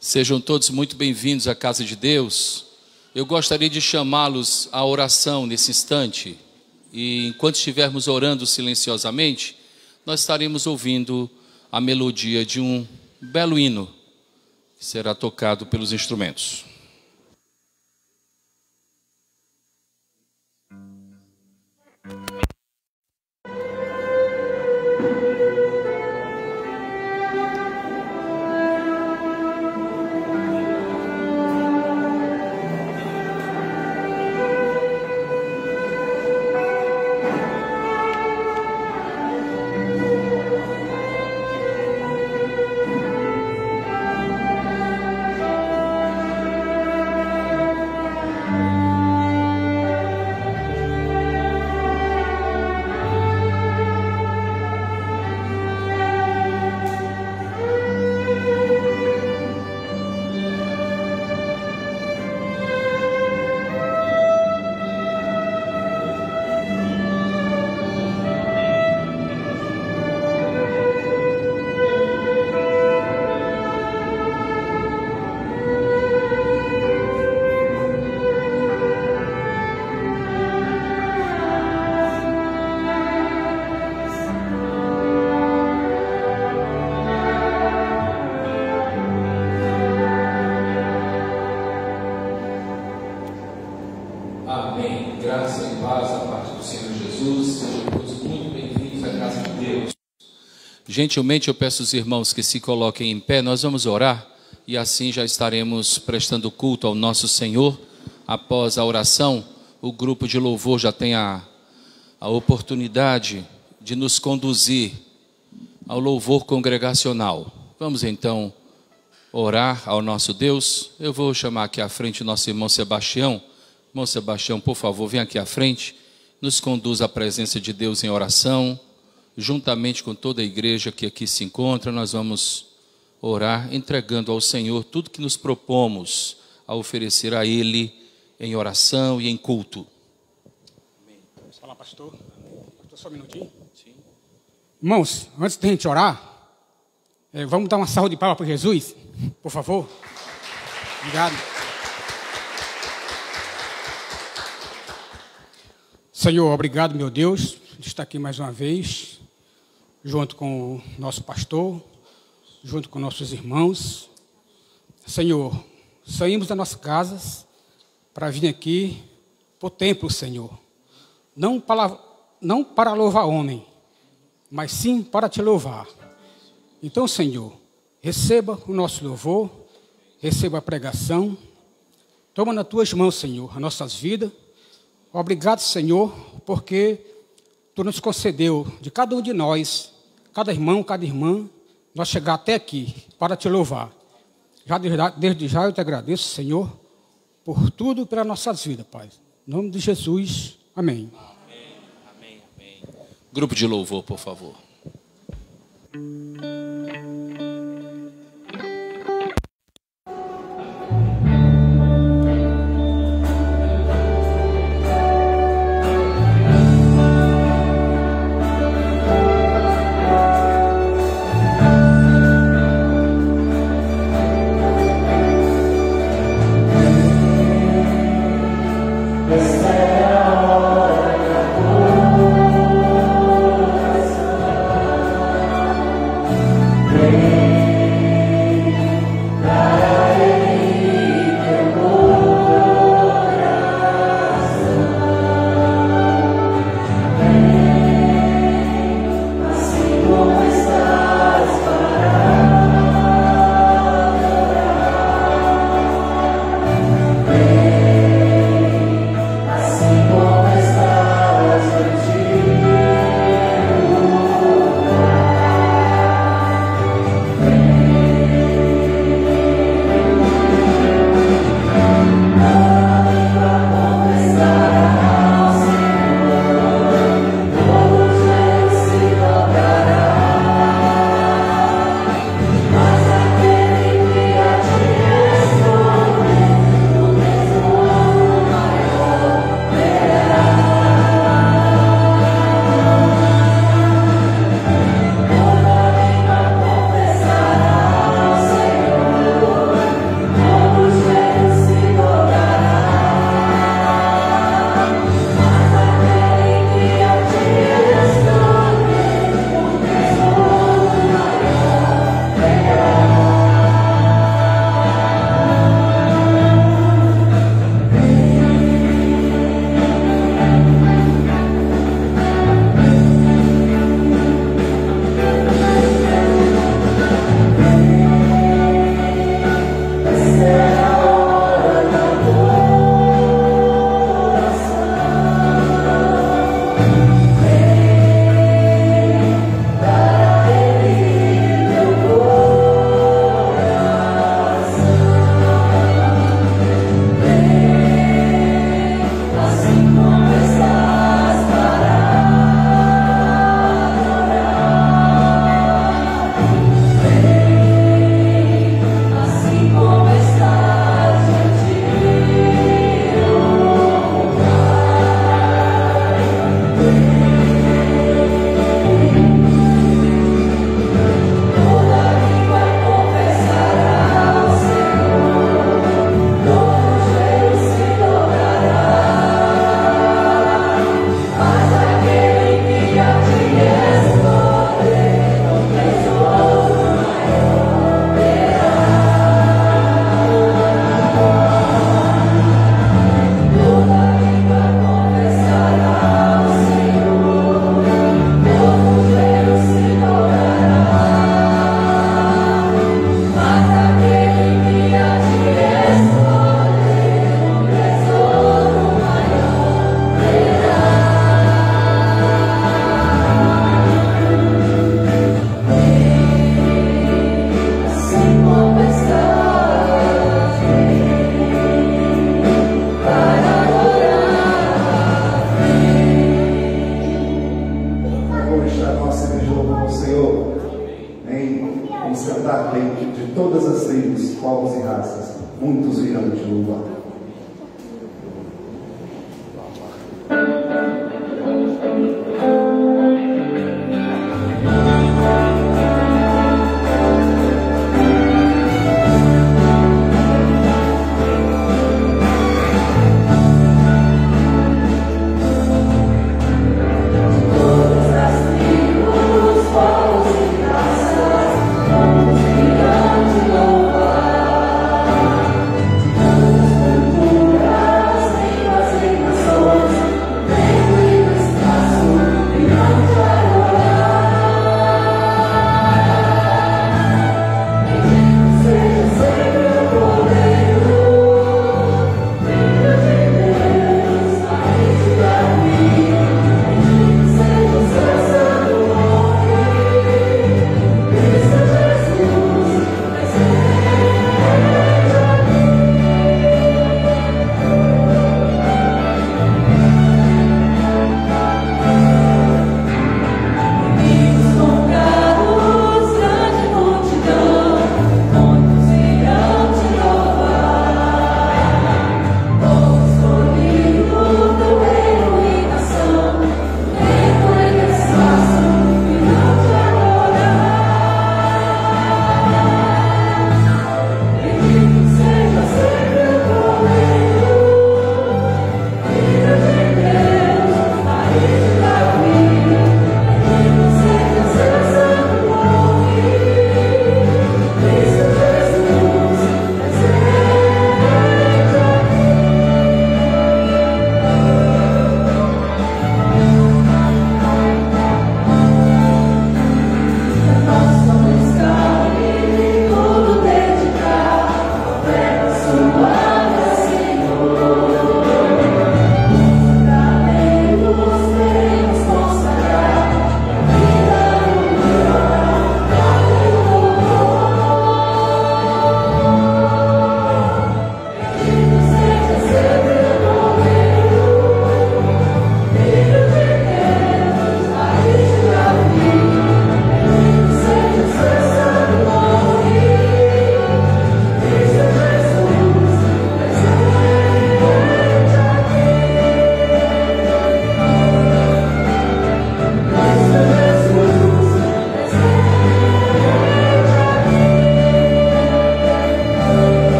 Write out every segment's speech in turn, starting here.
Sejam todos muito bem-vindos à casa de Deus. Eu gostaria de chamá-los à oração nesse instante. E enquanto estivermos orando silenciosamente, nós estaremos ouvindo a melodia de um belo hino que será tocado pelos instrumentos. Amém. Graça e paz da parte do Senhor Jesus. Sejam todos muito bem-vindos à casa de Deus. Gentilmente eu peço aos irmãos que se coloquem em pé. Nós vamos orar e assim já estaremos prestando culto ao nosso Senhor. Após a oração, o grupo de louvor já tem a oportunidade de nos conduzir ao louvor congregacional. Vamos então orar ao nosso Deus. Eu vou chamar aqui à frente o nosso irmão Sebastião. Irmão Sebastião, por favor, vem aqui à frente, nos conduz à presença de Deus em oração, juntamente com toda a igreja que aqui se encontra. Nós vamos orar, entregando ao Senhor tudo que nos propomos a oferecer a Ele em oração e em culto. Amém. Vamos falar, pastor? Pastor, só um minutinho. Sim. Irmãos, antes de a gente orar, vamos dar uma salva de palmas para Jesus, por favor. Obrigado. Senhor, obrigado, meu Deus, de estar aqui mais uma vez, junto com o nosso pastor, junto com nossos irmãos. Senhor, saímos das nossas casas para vir aqui para o templo, Senhor. Não para louvar homem, mas sim para te louvar. Então, Senhor, receba o nosso louvor, receba a pregação. Toma nas tuas mãos, Senhor, as nossas vidas. Obrigado, Senhor, porque Tu nos concedeu, de cada um de nós, cada irmão, cada irmã, nós chegar até aqui para Te louvar. Desde já eu Te agradeço, Senhor, por tudo pelas nossas vidas, Pai. Em nome de Jesus, amém. Amém, amém, amém. Grupo de louvor, por favor. Rei de todas as tribos, povos e raças, muitos virão te louvar.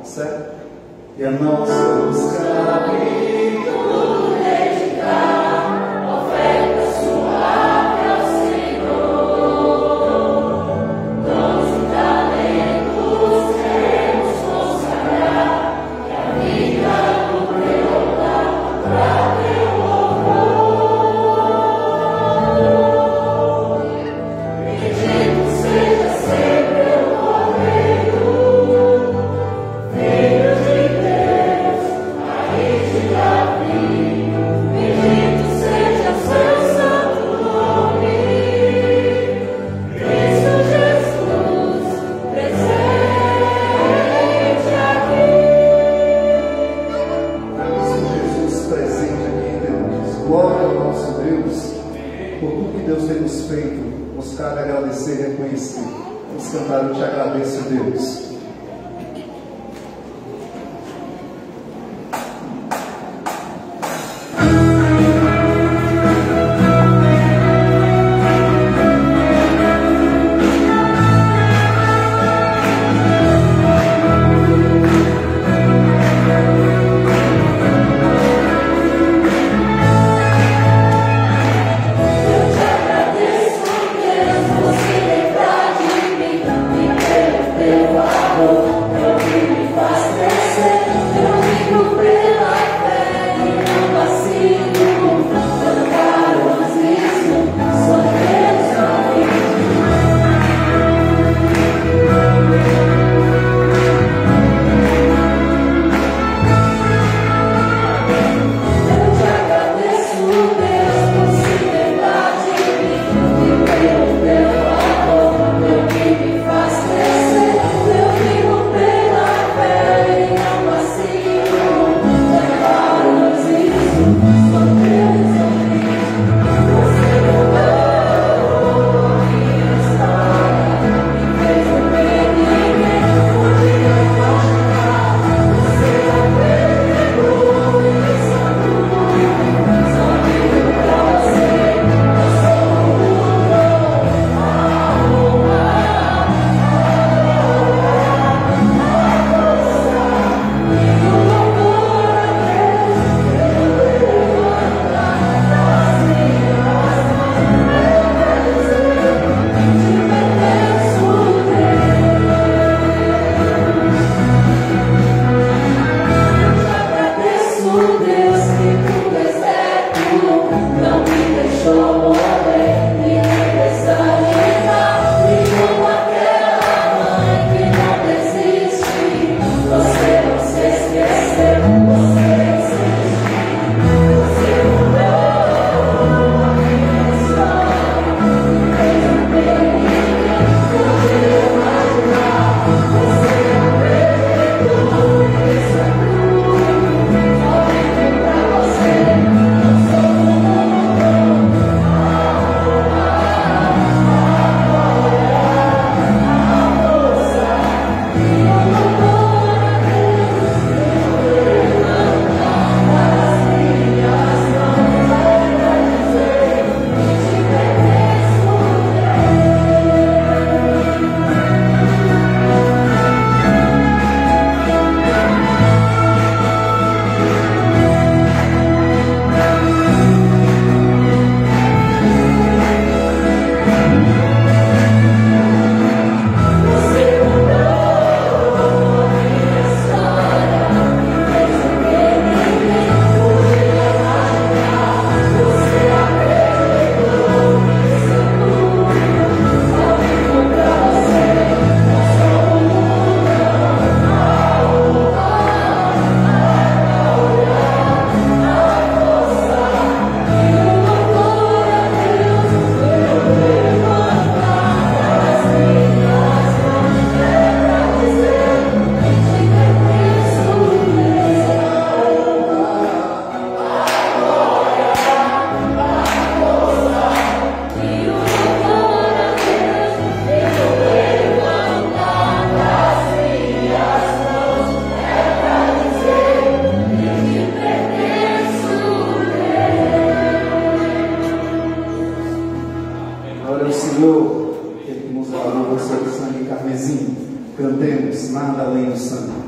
Você carmesim, cantemos, nada além do sangue.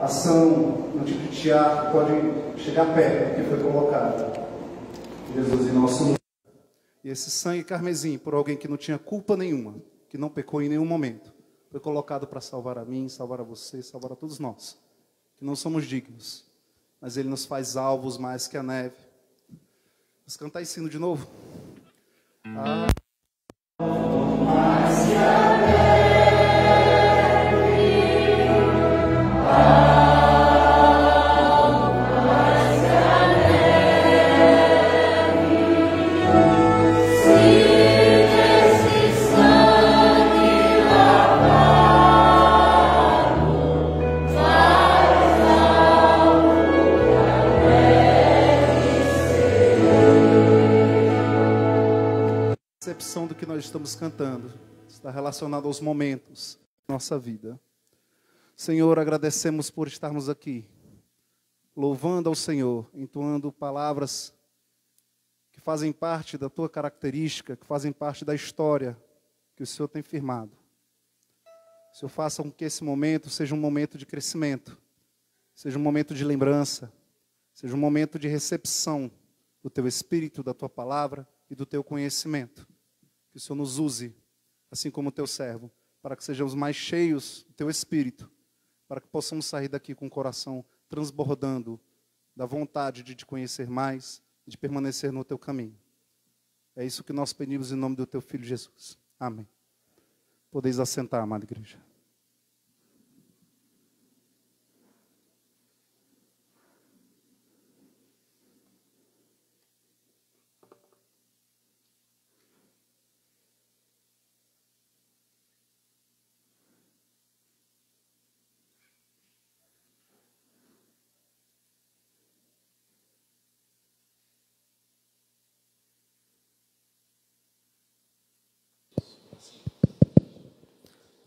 ação, um tipo de teatro pode chegar perto do que foi colocado. Jesus em nosso mundo. E esse sangue carmesim por alguém que não tinha culpa nenhuma, que não pecou em nenhum momento, foi colocado para salvar a mim, salvar a você, salvar a todos nós, que não somos dignos, mas Ele nos faz alvos mais que a neve. Vamos cantar esse hino de novo? Mais que a neve. Do que nós estamos cantando está relacionado aos momentos da nossa vida. Senhor, agradecemos por estarmos aqui, louvando ao Senhor, entoando palavras que fazem parte da tua característica, que fazem parte da história que o Senhor tem firmado. Senhor, faça com que esse momento seja um momento de crescimento, seja um momento de lembrança, seja um momento de recepção do teu Espírito, da tua palavra e do teu conhecimento. Que o Senhor nos use, assim como o teu servo, para que sejamos mais cheios do teu Espírito, para que possamos sair daqui com o coração transbordando da vontade de te conhecer mais, de permanecer no teu caminho. É isso que nós pedimos em nome do teu Filho Jesus. Amém. Podeis assentar, amada igreja.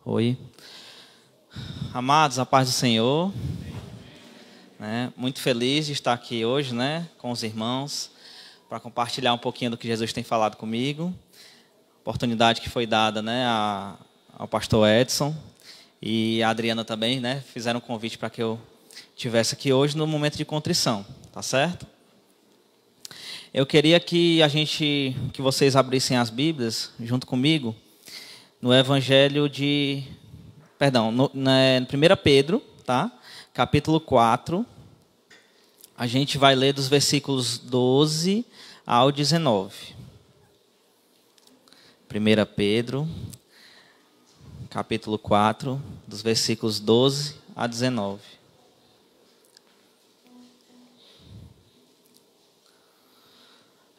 Oi. Amados, a paz do Senhor. Muito feliz de estar aqui hoje, com os irmãos, para compartilhar um pouquinho do que Jesus tem falado comigo. Oportunidade que foi dada, ao pastor Edson e a Adriana também, fizeram um convite para que eu estivesse aqui hoje no momento de contrição, tá certo? Eu queria que vocês abrissem as Bíblias junto comigo no Evangelho de... no 1 Pedro, tá? Capítulo 4. A gente vai ler dos versículos 12 ao 19. 1 Pedro, capítulo 4, dos versículos 12 a 19.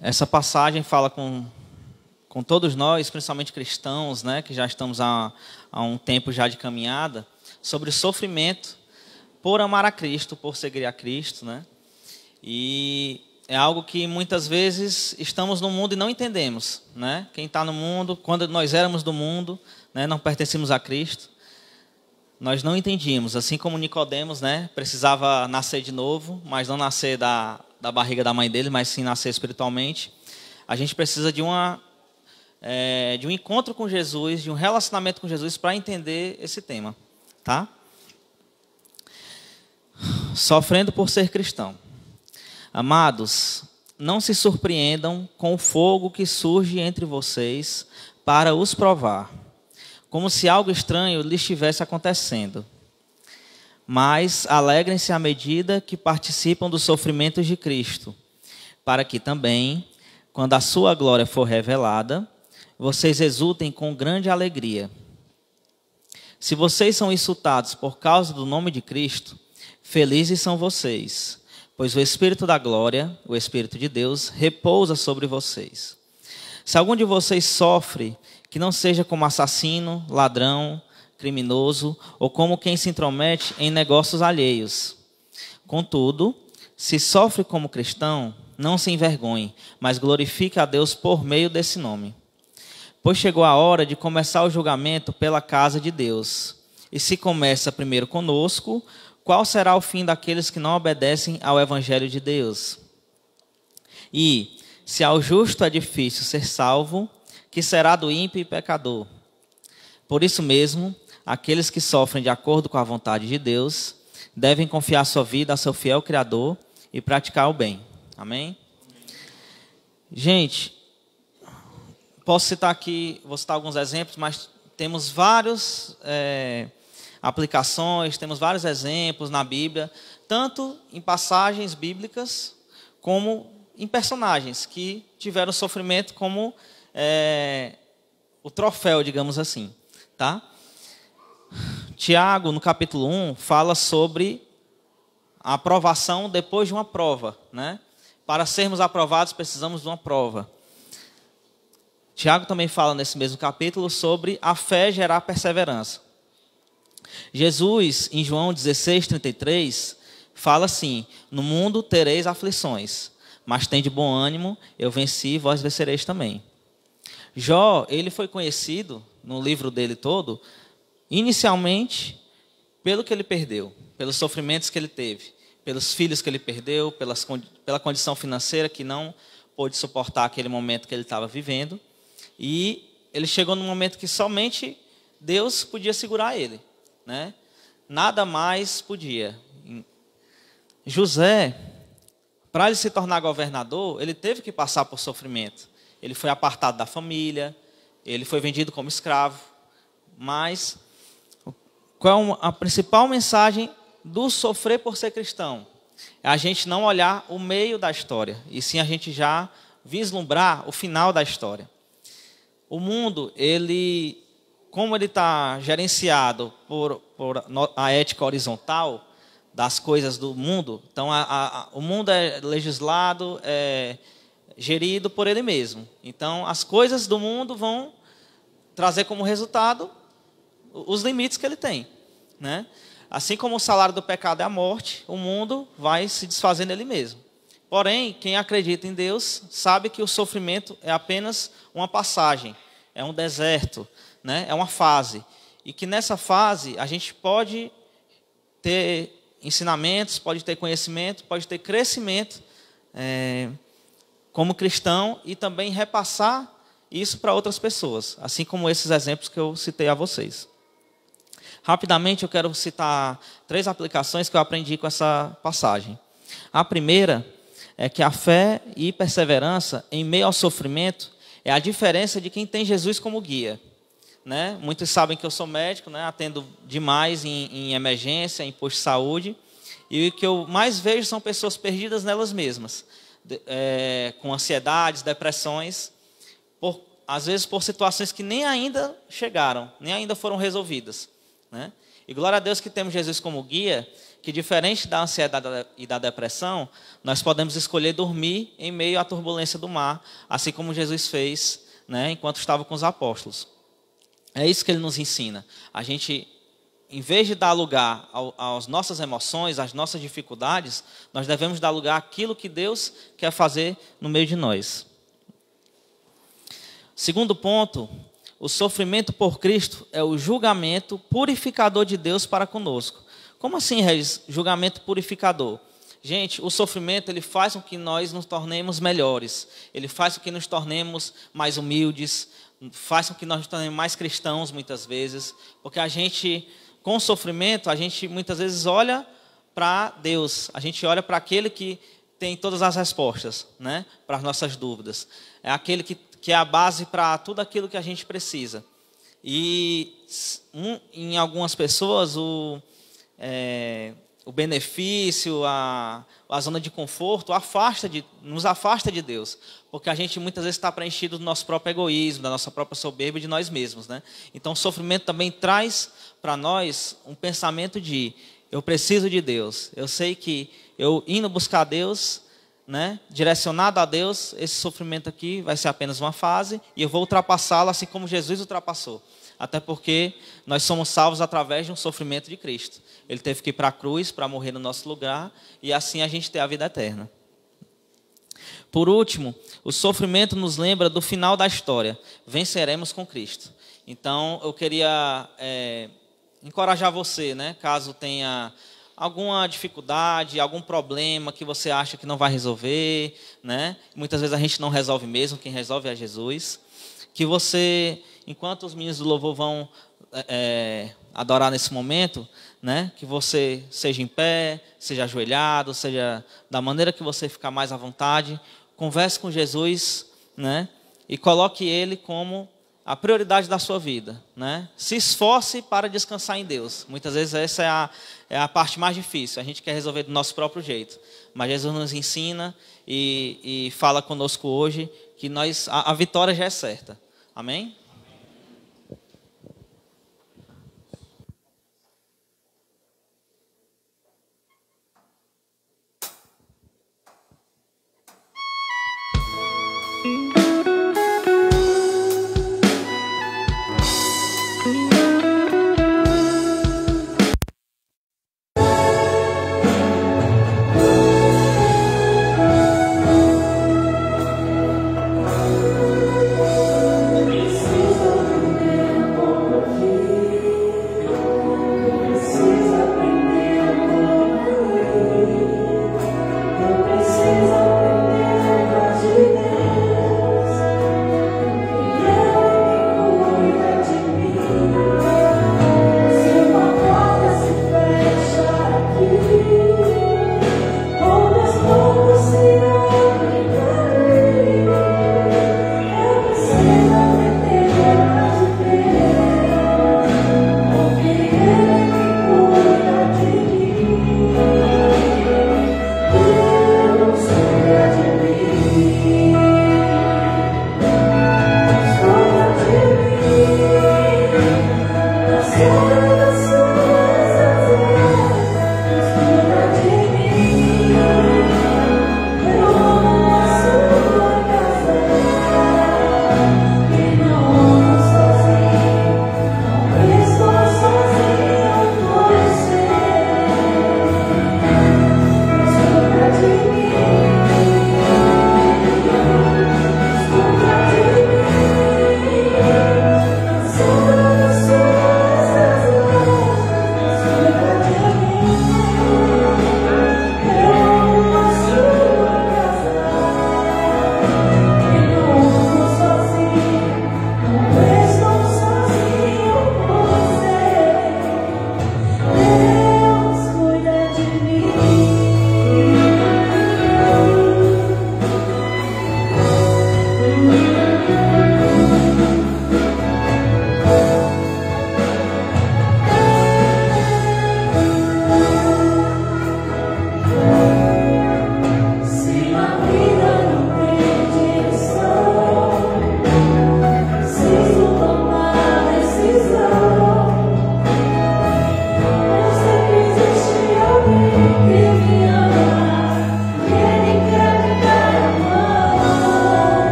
Essa passagem fala com todos nós, principalmente cristãos, que já estamos há um tempo já de caminhada, sobre o sofrimento por amar a Cristo, por seguir a Cristo, E é algo que muitas vezes estamos no mundo e não entendemos, Quem está no mundo, quando nós éramos do mundo, não pertencíamos a Cristo, nós não entendíamos, assim como Nicodemos, precisava nascer de novo, mas não nascer da barriga da mãe dele, mas sim nascer espiritualmente. A gente precisa de um encontro com Jesus, de um relacionamento com Jesus para entender esse tema, tá? Sofrendo por ser cristão. Amados, não se surpreendam com o fogo que surge entre vocês para os provar, como se algo estranho lhes estivesse acontecendo. Mas alegrem-se à medida que participam dos sofrimentos de Cristo, para que também, quando a sua glória for revelada, vocês exultem com grande alegria. Se vocês são insultados por causa do nome de Cristo, felizes são vocês, pois o Espírito da glória, o Espírito de Deus, repousa sobre vocês. Se algum de vocês sofre, que não seja como assassino, ladrão, criminoso, ou como quem se intromete em negócios alheios. Contudo, se sofre como cristão, não se envergonhe, mas glorifique a Deus por meio desse nome. Pois chegou a hora de começar o julgamento pela casa de Deus. E se começa primeiro conosco, qual será o fim daqueles que não obedecem ao Evangelho de Deus? E, se ao justo é difícil ser salvo, que será do ímpio e pecador? Por isso mesmo, aqueles que sofrem de acordo com a vontade de Deus devem confiar sua vida ao seu fiel Criador e praticar o bem. Amém? Gente, posso citar aqui, vou citar alguns exemplos, mas temos várias aplicações, temos vários exemplos na Bíblia, tanto em passagens bíblicas, como em personagens que tiveram sofrimento como o troféu, digamos assim. Tá? Tiago, no capítulo 1, fala sobre a aprovação depois de uma prova, né? Para sermos aprovados, precisamos de uma prova. Tiago também fala nesse mesmo capítulo sobre a fé gerar perseverança. Jesus, em João 16:33, fala assim: no mundo tereis aflições, mas tende bom ânimo, eu venci e vós vencereis também. Jó, ele foi conhecido, no livro dele todo, inicialmente pelo que ele perdeu, pelos sofrimentos que ele teve, pelos filhos que ele perdeu, pela condição financeira que não pôde suportar aquele momento que ele estava vivendo. E ele chegou num momento que somente Deus podia segurar ele, né? Nada mais podia. José, para ele se tornar governador, ele teve que passar por sofrimento. Ele foi apartado da família, ele foi vendido como escravo. Mas qual é a principal mensagem do sofrer por ser cristão? É a gente não olhar o meio da história, e sim a gente já vislumbrar o final da história. O mundo, como ele está gerenciado por a ética horizontal das coisas do mundo, então o mundo é legislado, gerido por ele mesmo. Então as coisas do mundo vão trazer como resultado os limites que ele tem, né? Assim como o salário do pecado é a morte, o mundo vai se desfazer nele mesmo. Porém, quem acredita em Deus sabe que o sofrimento é apenas uma passagem, é um deserto, né? É uma fase. E que nessa fase a gente pode ter ensinamentos, pode ter conhecimento, pode ter crescimento como cristão e também repassar isso para outras pessoas, assim como esses exemplos que eu citei a vocês. Rapidamente eu quero citar 3 aplicações que eu aprendi com essa passagem. A primeira é que a fé e perseverança em meio ao sofrimento é a diferença de quem tem Jesus como guia, né? Muitos sabem que eu sou médico, né? Atendo demais em emergência, em posto de saúde, e o que eu mais vejo são pessoas perdidas nelas mesmas, com ansiedades, depressões, às vezes por situações que nem ainda chegaram, nem ainda foram resolvidas, né? E glória a Deus que temos Jesus como guia, que diferente da ansiedade e da depressão, nós podemos escolher dormir em meio à turbulência do mar, assim como Jesus fez, né, enquanto estava com os apóstolos. É isso que ele nos ensina. A gente, em vez de dar lugar às nossas emoções, às nossas dificuldades, nós devemos dar lugar àquilo que Deus quer fazer no meio de nós. Segundo ponto, o sofrimento por Cristo é o julgamento purificador de Deus para conosco. Como assim, Regis, julgamento purificador? Gente, o sofrimento ele faz com que nós nos tornemos melhores. Ele faz com que nos tornemos mais humildes, faz com que nós nos tornemos mais cristãos muitas vezes. Porque a gente, com o sofrimento, a gente muitas vezes olha para Deus. A gente olha para aquele que tem todas as respostas, né, para as nossas dúvidas. É aquele que é a base para tudo aquilo que a gente precisa. E em algumas pessoas o benefício, a zona de conforto nos afasta de Deus, porque a gente muitas vezes está preenchido do nosso próprio egoísmo, da nossa própria soberba e de nós mesmos, né? Então o sofrimento também traz para nós um pensamento de eu preciso de Deus, eu sei que eu indo buscar Deus, né, direcionado a Deus, esse sofrimento aqui vai ser apenas uma fase e eu vou ultrapassá-lo assim como Jesus ultrapassou. Até porque nós somos salvos através de um sofrimento de Cristo. Ele teve que ir para a cruz para morrer no nosso lugar e assim a gente ter a vida eterna. Por último, o sofrimento nos lembra do final da história. Venceremos com Cristo. Então, eu queria encorajar você, né, caso tenha alguma dificuldade, algum problema que você acha que não vai resolver, né? Muitas vezes a gente não resolve mesmo, quem resolve é Jesus. Que você, enquanto os meninos do louvor vão adorar nesse momento, né? Que você seja em pé, seja ajoelhado, seja da maneira que você ficar mais à vontade. Converse com Jesus, né? E coloque Ele como a prioridade da sua vida, né? Se esforce para descansar em Deus. Muitas vezes essa é a parte mais difícil. A gente quer resolver do nosso próprio jeito. Mas Jesus nos ensina e fala conosco hoje que a vitória já é certa. Amém?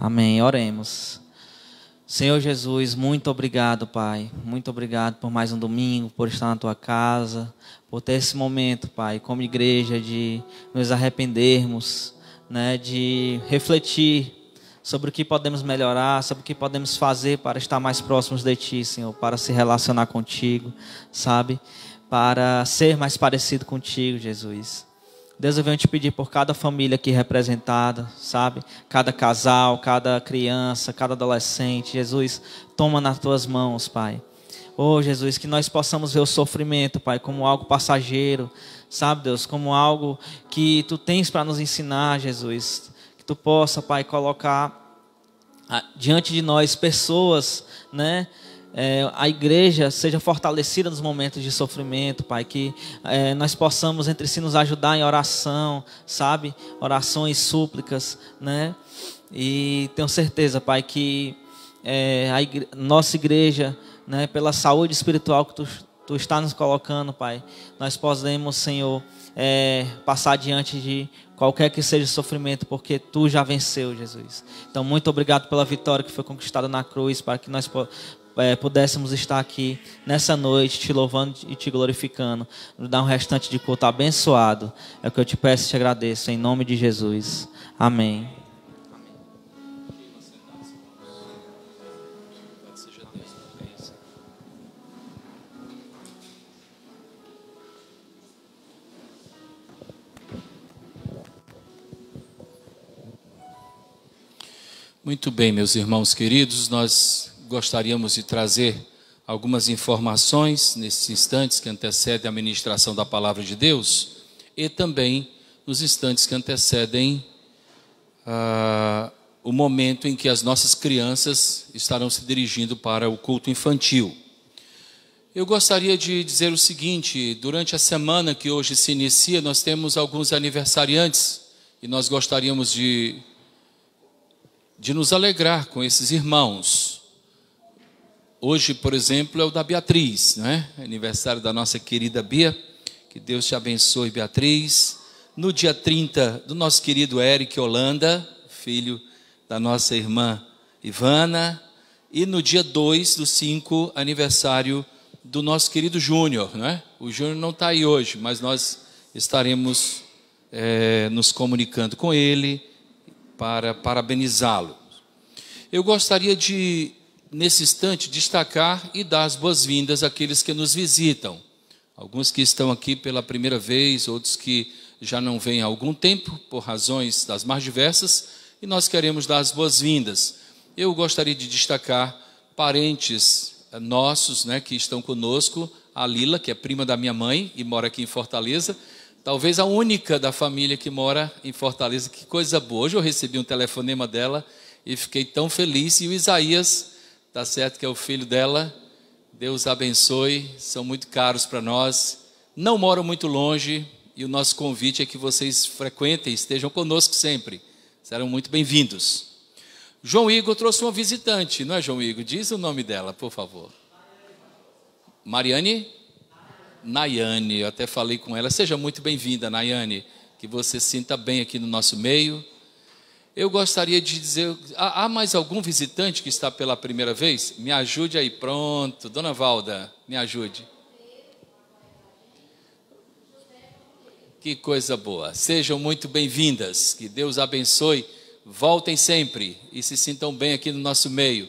Amém. Oremos. Senhor Jesus, muito obrigado, Pai. Muito obrigado por mais um domingo, por estar na Tua casa, por ter esse momento, Pai, como igreja, de nos arrependermos, né, de refletir sobre o que podemos melhorar, sobre o que podemos fazer para estar mais próximos de Ti, Senhor, para se relacionar contigo, sabe? Para ser mais parecido contigo, Jesus. Deus, eu venho te pedir por cada família aqui representada, sabe? Cada casal, cada criança, cada adolescente. Jesus, toma nas Tuas mãos, Pai. Oh, Jesus, que nós possamos ver o sofrimento, Pai, como algo passageiro, sabe, Deus? Como algo que Tu tens para nos ensinar, Jesus. Que Tu possa, Pai, colocar diante de nós pessoas, né? A igreja seja fortalecida nos momentos de sofrimento, Pai, que nós possamos entre si nos ajudar em oração, sabe, orações, súplicas, né, e tenho certeza, Pai, que nossa igreja, né, pela saúde espiritual que Tu está nos colocando, Pai, nós podemos, Senhor, passar diante de qualquer que seja o sofrimento, porque Tu já venceu, Jesus. Então, muito obrigado pela vitória que foi conquistada na cruz, para que nós pudéssemos estar aqui nessa noite, Te louvando e Te glorificando, nos dar um restante de culto abençoado. É o que eu Te peço e Te agradeço, em nome de Jesus. Amém. Muito bem, meus irmãos queridos, nós gostaríamos de trazer algumas informações nesses instantes que antecedem a ministração da palavra de Deus e também nos instantes que antecedem o momento em que as nossas crianças estarão se dirigindo para o culto infantil. Eu gostaria de dizer o seguinte: durante a semana que hoje se inicia, nós temos alguns aniversariantes e nós gostaríamos de nos alegrar com esses irmãos. Hoje, por exemplo, é o da Beatriz, não é? Aniversário da nossa querida Bia. Que Deus te abençoe, Beatriz. No dia 30, do nosso querido Eric Holanda, filho da nossa irmã Ivana. E no dia 2/5, aniversário do nosso querido Júnior, não é? O Júnior não está aí hoje, mas nós estaremos nos comunicando com ele para parabenizá-lo. Eu gostaria de, nesse instante, destacar e dar as boas-vindas àqueles que nos visitam. Alguns que estão aqui pela primeira vez, outros que já não vêm há algum tempo, por razões das mais diversas, e nós queremos dar as boas-vindas. Eu gostaria de destacar parentes nossos, né, que estão conosco, a Lila, que é prima da minha mãe e mora aqui em Fortaleza, talvez a única da família que mora em Fortaleza. Que coisa boa. Hoje eu recebi um telefonema dela e fiquei tão feliz. E o Isaías, tá certo que é o filho dela, Deus abençoe, são muito caros para nós, não moram muito longe, e o nosso convite é que vocês frequentem, estejam conosco sempre, serão muito bem-vindos. João Igor trouxe uma visitante, não é, João Igor? Diz o nome dela, por favor. Mariane? Nayane, eu até falei com ela. Seja muito bem-vinda, Nayane, que você se sinta bem aqui no nosso meio. Eu gostaria de dizer, há mais algum visitante que está pela primeira vez? Me ajude aí, pronto, Dona Valda, me ajude. Que coisa boa, sejam muito bem-vindas, que Deus abençoe, voltem sempre e se sintam bem aqui no nosso meio.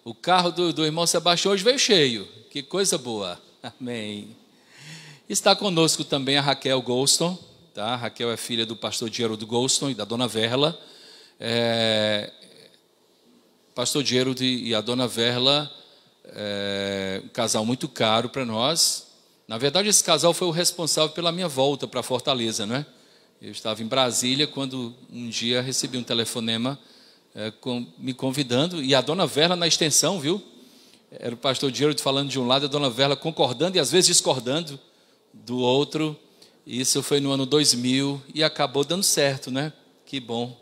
O carro do irmão Sebastião hoje veio cheio, que coisa boa, amém. Está conosco também a Raquel Golston, tá? A Raquel é filha do pastor Gerald Golston e da dona Verla. Pastor Gerald e a dona Verla, um casal muito caro para nós. Na verdade, esse casal foi o responsável pela minha volta para Fortaleza, não é? Eu estava em Brasília quando um dia recebi um telefonema me convidando, e a dona Verla na extensão, viu? Era o pastor Gerald falando de um lado, a dona Verla concordando e às vezes discordando do outro. Isso foi no ano 2000 e acabou dando certo, né? Que bom.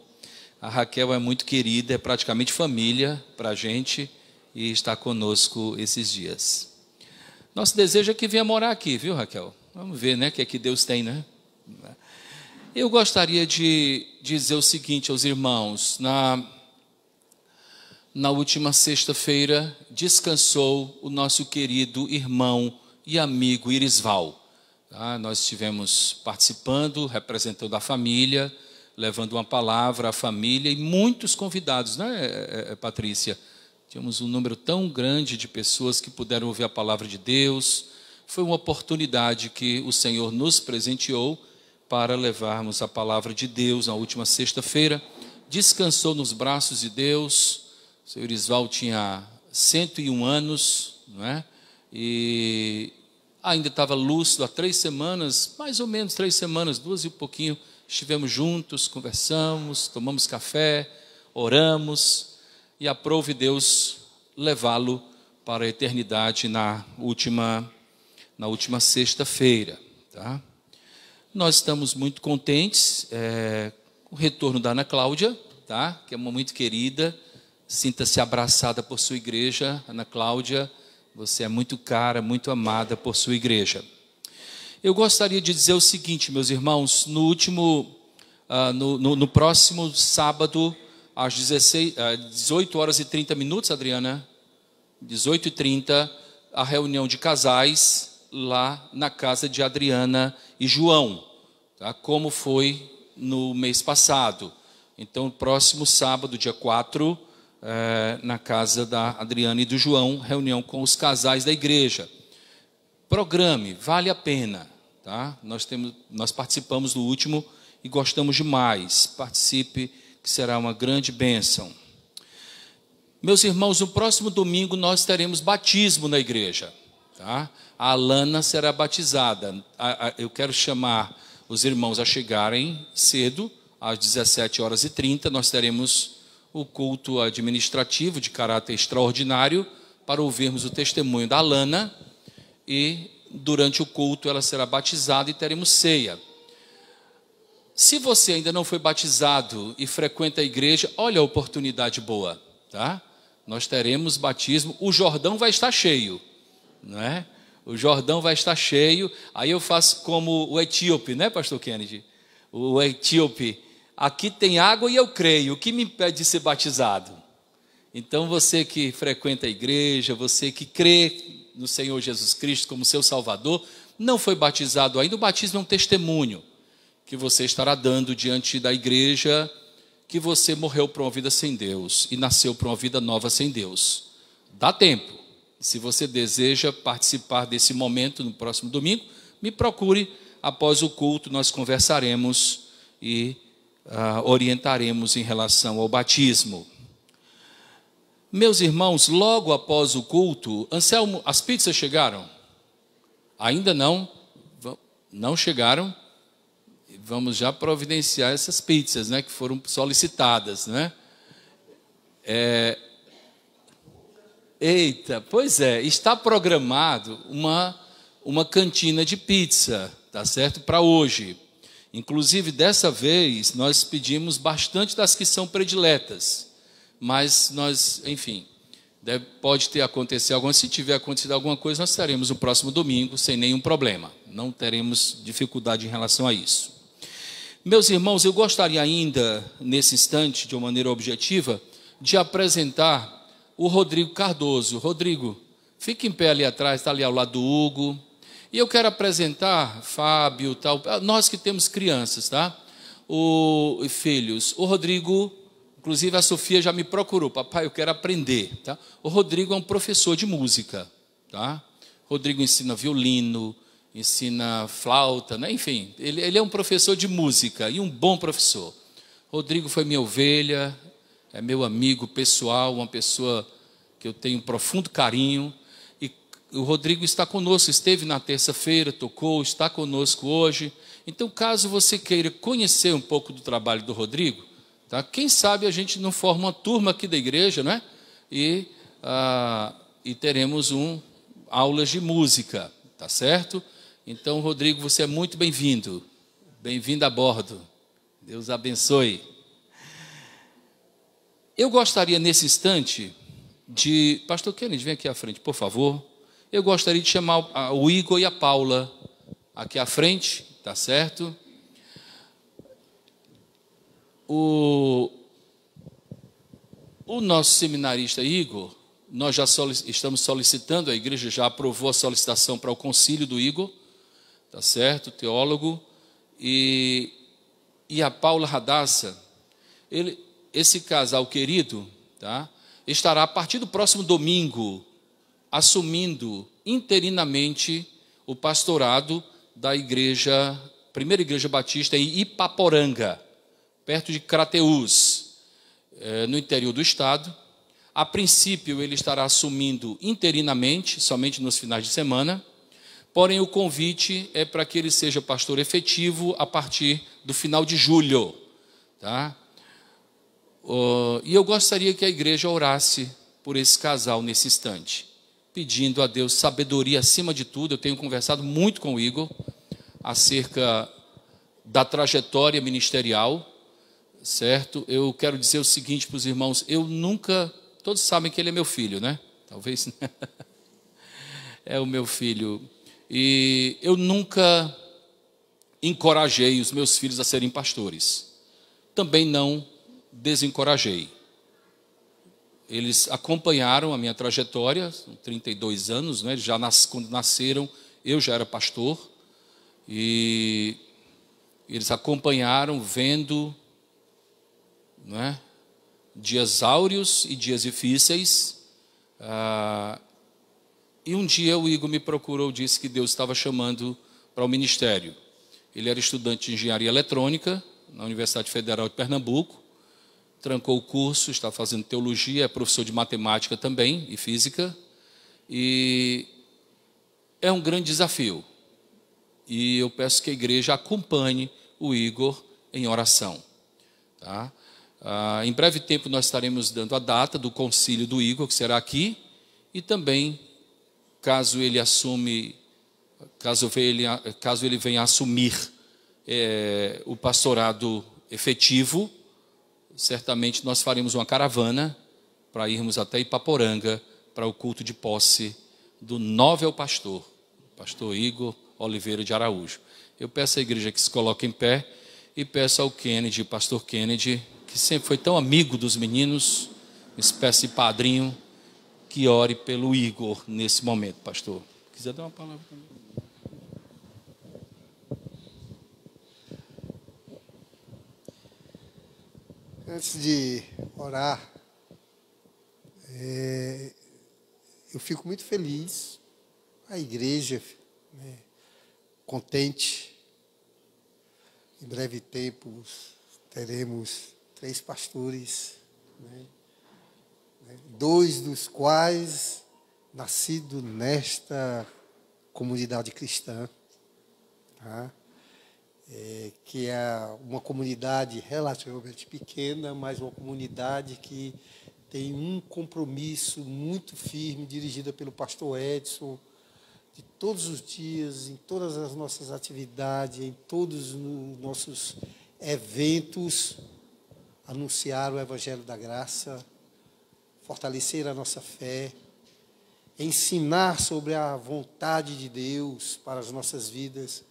A Raquel é muito querida, é praticamente família para a gente e está conosco esses dias. Nosso desejo é que venha morar aqui, viu, Raquel? Vamos ver, né, o que é que Deus tem, né? Eu gostaria de dizer o seguinte aos irmãos: na última sexta-feira descansou o nosso querido irmão e amigo Irisval. Nós estivemos participando, representando a família, levando uma palavra à família e muitos convidados, né, Patrícia? Tínhamos um número tão grande de pessoas que puderam ouvir a palavra de Deus. Foi uma oportunidade que o Senhor nos presenteou para levarmos a palavra de Deus na última sexta-feira. Descansou nos braços de Deus. O senhor Isval tinha 101 anos, não é? E ainda estava lúcido há 3 semanas, mais ou menos 3 semanas, 2 e pouquinho. Estivemos juntos, conversamos, tomamos café, oramos e aprove Deus levá-lo para a eternidade na última sexta-feira, tá? Nós estamos muito contentes com o retorno da Ana Cláudia, tá? Que é uma muito querida. Sinta-se abraçada por sua igreja, Ana Cláudia. Você é muito cara, muito amada por sua igreja. Eu gostaria de dizer o seguinte, meus irmãos, no próximo sábado, às 18 horas e 30 minutos, Adriana, 18h30, a reunião de casais lá na casa de Adriana e João, tá? Como foi no mês passado. Então, próximo sábado, dia 4, na casa da Adriana e do João, reunião com os casais da igreja. Programe, vale a pena, tá? Nós participamos do último e gostamos demais. Participe, que será uma grande bênção. Meus irmãos, no próximo domingo nós teremos batismo na igreja, tá? A Alana será batizada. Eu quero chamar os irmãos a chegarem cedo, às 17h30, nós teremos o culto administrativo de caráter extraordinário para ouvirmos o testemunho da Alana e durante o culto ela será batizada e teremos ceia. Se você ainda não foi batizado e frequenta a igreja, olha a oportunidade boa, tá? Nós teremos batismo, o Jordão vai estar cheio, não é? O Jordão vai estar cheio, aí eu faço como o etíope, né, pastor Kennedy? O etíope, aqui tem água e eu creio, o que me impede de ser batizado? Então você que frequenta a igreja, você que crê no Senhor Jesus Cristo como seu Salvador, não foi batizado ainda, o batismo é um testemunho que você estará dando diante da igreja, que você morreu para uma vida sem Deus e nasceu para uma vida nova sem Deus. Dá tempo. Se você deseja participar desse momento no próximo domingo, me procure após o culto, nós conversaremos e orientaremos em relação ao batismo. Meus irmãos, logo após o culto, Anselmo, as pizzas chegaram? Ainda não? Não chegaram? Vamos já providenciar essas pizzas, né, que foram solicitadas, né? Eita, pois é, está programado uma cantina de pizza, tá certo? Para hoje. Inclusive, dessa vez, nós pedimos bastante das que são prediletas. Mas nós, enfim, pode ter acontecido alguma. Se tiver acontecido alguma coisa, nós teremos no próximo domingo, sem nenhum problema. Não teremos dificuldade em relação a isso. Meus irmãos, eu gostaria ainda, nesse instante, de uma maneira objetiva, de apresentar o Rodrigo Cardoso. Rodrigo, fique em pé ali atrás, está ali ao lado do Hugo. E eu quero apresentar, Fábio, tal, nós que temos crianças, tá? Filhos. O Rodrigo, inclusive a Sofia já me procurou. Papai, eu quero aprender, tá? O Rodrigo é um professor de música, tá? O Rodrigo ensina violino, ensina flauta, né? Enfim, ele é um professor de música e um bom professor. Rodrigo foi minha ovelha, é meu amigo pessoal, uma pessoa que eu tenho um profundo carinho. E o Rodrigo está conosco, esteve na terça-feira, tocou, está conosco hoje. Então, caso você queira conhecer um pouco do trabalho do Rodrigo, tá? Quem sabe a gente não forma uma turma aqui da igreja, né? E teremos aulas de música, tá certo? Então, Rodrigo, você é muito bem-vindo. Bem-vindo a bordo. Deus abençoe. Eu gostaria, nesse instante, de... Pastor Kennedy, vem aqui à frente, por favor. Eu gostaria de chamar o Igor e a Paula aqui à frente, tá certo? O nosso seminarista Igor, nós já estamos solicitando, a igreja já aprovou a solicitação para o concílio do Igor, tá certo? Teólogo. E e a Paula Radassa, esse casal querido, tá, estará a partir do próximo domingo assumindo interinamente o pastorado da primeira igreja batista em Ipaporanga, perto de Crateús, no interior do estado. A princípio, ele estará assumindo interinamente, somente nos finais de semana, porém o convite é para que ele seja pastor efetivo a partir do final de julho. Tá? E eu gostaria que a igreja orasse por esse casal nesse instante, pedindo a Deus sabedoria acima de tudo. Eu tenho conversado muito com o Igor acerca da trajetória ministerial, certo? Eu quero dizer o seguinte para os irmãos, todos sabem que ele é meu filho, né? Talvez é o meu filho. E eu nunca encorajei os meus filhos a serem pastores. Também não desencorajei. Eles acompanharam a minha trajetória, 32 anos, né? Quando nasceram, eu já era pastor. E eles acompanharam, vendo, né, dias áureos e dias difíceis. E um dia o Igor me procurou, disse que Deus estava chamando para o ministério. Ele era estudante de engenharia eletrônica na Universidade Federal de Pernambuco, trancou o curso, está fazendo teologia, é professor de matemática também e física, e é um grande desafio. E eu peço que a igreja acompanhe o Igor em oração. Tá? Em breve tempo nós estaremos dando a data do concílio do Igor, que será aqui, e também, caso ele venha assumir o pastorado efetivo, certamente nós faremos uma caravana para irmos até Ipaporanga para o culto de posse do novo pastor Igor Oliveira de Araújo. Eu peço à igreja que se coloque em pé e peço ao pastor Kennedy, que sempre foi tão amigo dos meninos, uma espécie de padrinho, que ore pelo Igor nesse momento, pastor. Quiser dar uma palavra também. Antes de orar, eu fico muito feliz, a igreja, né, contente. Em breve tempo teremos 3 pastores, né, 2 dos quais nascidos nesta comunidade cristã, tá? Que é uma comunidade relativamente pequena, mas uma comunidade que tem um compromisso muito firme, dirigida pelo pastor Edson, de todos os dias, em todas as nossas atividades, em todos os nossos eventos, anunciar o Evangelho da Graça, fortalecer a nossa fé, ensinar sobre a vontade de Deus para as nossas vidas,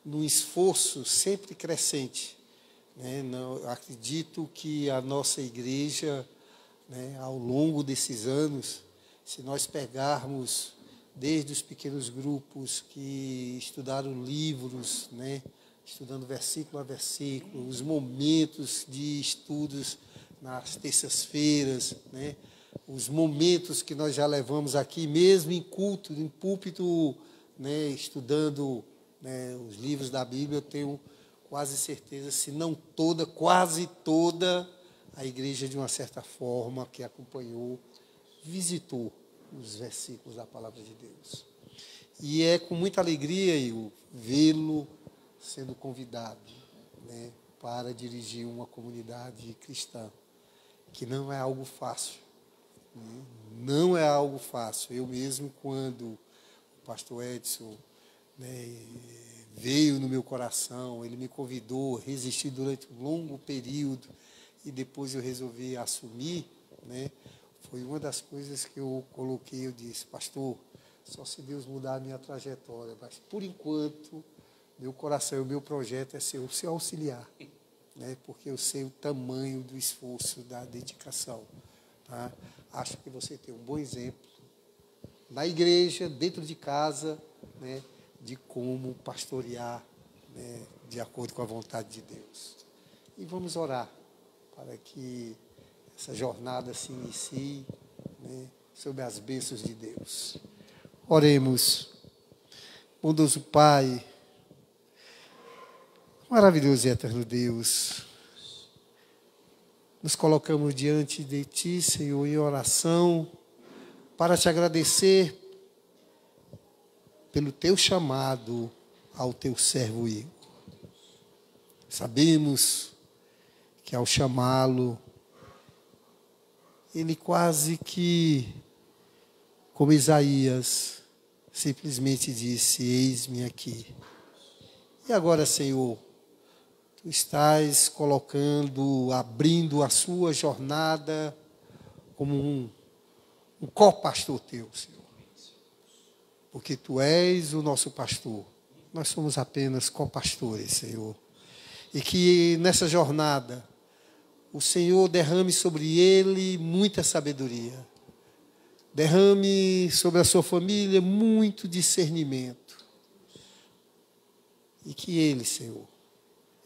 num esforço sempre crescente. Acredito que a nossa igreja, ao longo desses anos, se nós pegarmos desde os pequenos grupos que estudaram livros, estudando versículo a versículo, os momentos de estudos nas terças-feiras, os momentos que nós já levamos aqui, mesmo em culto, em púlpito, estudando os livros da Bíblia, eu tenho quase certeza, se não toda, quase toda a igreja, de uma certa forma, que acompanhou, visitou os versículos da Palavra de Deus. E é com muita alegria eu vê-lo sendo convidado, para dirigir uma comunidade cristã, que não é algo fácil. Não é algo fácil. Eu mesmo, quando o pastor Edson veio no meu coração, ele me convidou, resisti durante um longo período, e depois eu resolvi assumir, foi uma das coisas que eu coloquei. Eu disse: pastor, só se Deus mudar a minha trajetória, mas por enquanto meu coração e o meu projeto é ser o seu auxiliar, porque eu sei o tamanho do esforço, da dedicação. Tá? Acho que você tem um bom exemplo na igreja, dentro de casa, de como pastorear, de acordo com a vontade de Deus. e vamos orar para que essa jornada se inicie, né, sob as bênçãos de Deus. Oremos. Bondoso Pai, maravilhoso e eterno Deus, nos colocamos diante de Ti, Senhor, em oração, para Te agradecer pelo Teu chamado ao Teu servo Igor. Sabemos que ao chamá-lo, ele quase que, como Isaías, simplesmente disse: eis-me aqui. E agora, Senhor, Tu estás colocando, abrindo a sua jornada como um co-pastor Teu, Senhor. Porque Tu és o nosso pastor. Nós somos apenas co-pastores, Senhor. E que nessa jornada, o Senhor derrame sobre ele muita sabedoria. Derrame sobre a sua família muito discernimento. E que ele, Senhor,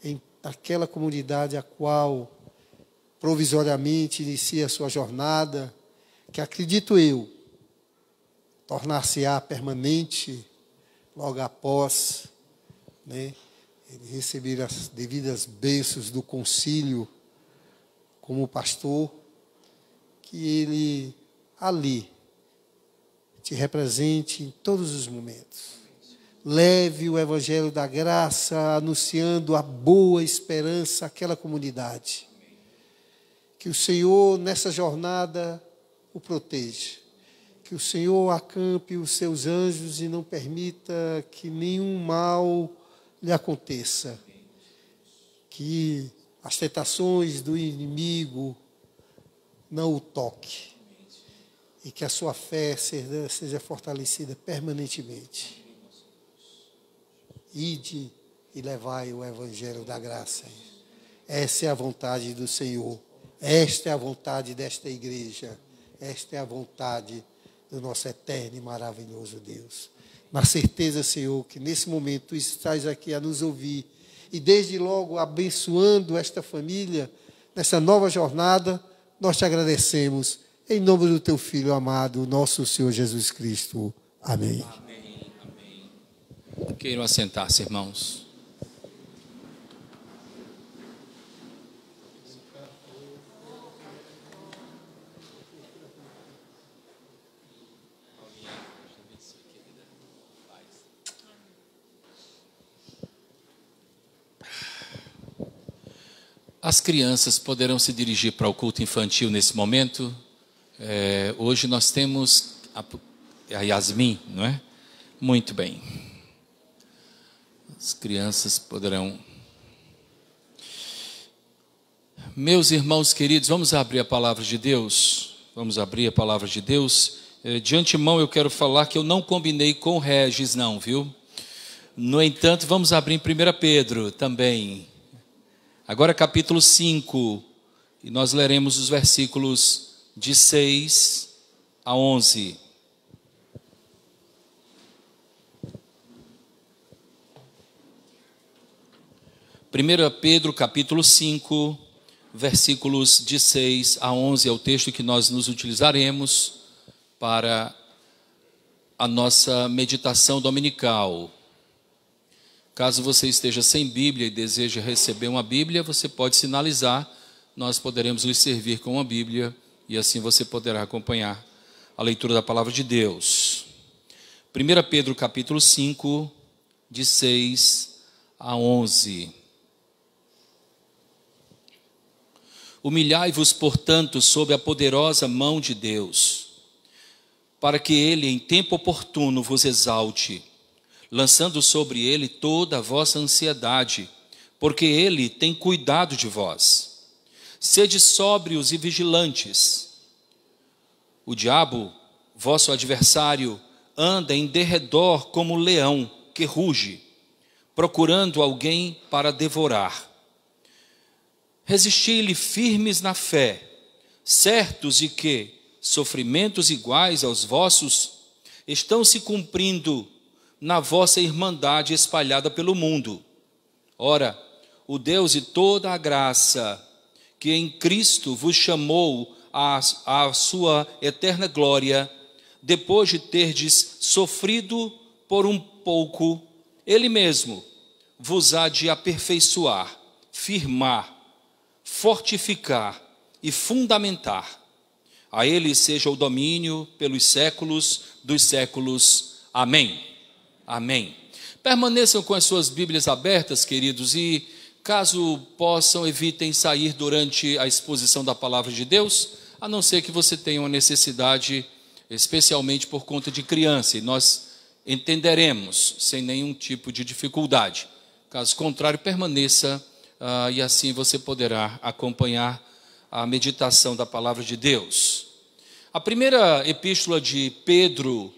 em aquela comunidade a qual provisoriamente inicia a sua jornada, que acredito eu, tornar-se-á permanente logo após, né, ele receber as devidas bênçãos do concílio como pastor, que ele ali te represente em todos os momentos. Leve o evangelho da graça, anunciando a boa esperança àquela comunidade. Que o Senhor, nessa jornada, o proteja. Que o Senhor acampe os seus anjos e não permita que nenhum mal lhe aconteça. Que as tentações do inimigo não o toque. E que a sua fé seja fortalecida permanentemente. Ide e levai o evangelho da graça. Essa é a vontade do Senhor. Esta é a vontade desta igreja. Esta é a vontade do nosso eterno e maravilhoso Deus. Na certeza, Senhor, que nesse momento Tu estás aqui a nos ouvir e desde logo abençoando esta família nessa nova jornada, nós Te agradecemos em nome do Teu Filho amado, nosso Senhor Jesus Cristo. Amém. Amém. Amém. Queiram assentar-se, irmãos. As crianças poderão se dirigir para o culto infantil nesse momento. Hoje nós temos a Yasmin, não é? Muito bem. As crianças poderão. Meus irmãos queridos, vamos abrir a palavra de Deus. Vamos abrir a palavra de Deus. De antemão eu quero falar que eu não combinei com o Regis, não, viu? No entanto, vamos abrir em 1 Pedro também. Agora capítulo 5, e nós leremos os versículos de 6 a 11. Primeira Pedro capítulo 5, versículos de 6 a 11 é o texto que nós nos utilizaremos para a nossa meditação dominical. Caso você esteja sem Bíblia e deseje receber uma Bíblia, você pode sinalizar, nós poderemos lhe servir com uma Bíblia e assim você poderá acompanhar a leitura da palavra de Deus. 1 Pedro capítulo 5, de 6 a 11. Humilhai-vos, portanto, sob a poderosa mão de Deus, para que Ele, em tempo oportuno, vos exalte, lançando sobre Ele toda a vossa ansiedade, porque Ele tem cuidado de vós. Sede sóbrios e vigilantes. O diabo, vosso adversário, anda em derredor como leão que ruge, procurando alguém para devorar. Resisti-lhe firmes na fé, certos de que sofrimentos iguais aos vossos estão se cumprindo na vossa irmandade espalhada pelo mundo. Ora, o Deus de toda a graça, que em Cristo vos chamou à sua eterna glória, depois de terdes sofrido por um pouco, Ele mesmo vos há de aperfeiçoar, firmar, fortificar e fundamentar. A Ele seja o domínio pelos séculos dos séculos. Amém. Amém. Permaneçam com as suas Bíblias abertas, queridos, e caso possam, evitem sair durante a exposição da palavra de Deus, a não ser que você tenha uma necessidade, especialmente por conta de criança, e nós entenderemos sem nenhum tipo de dificuldade. Caso contrário, permaneça e assim você poderá acompanhar a meditação da palavra de Deus. A primeira epístola de Pedro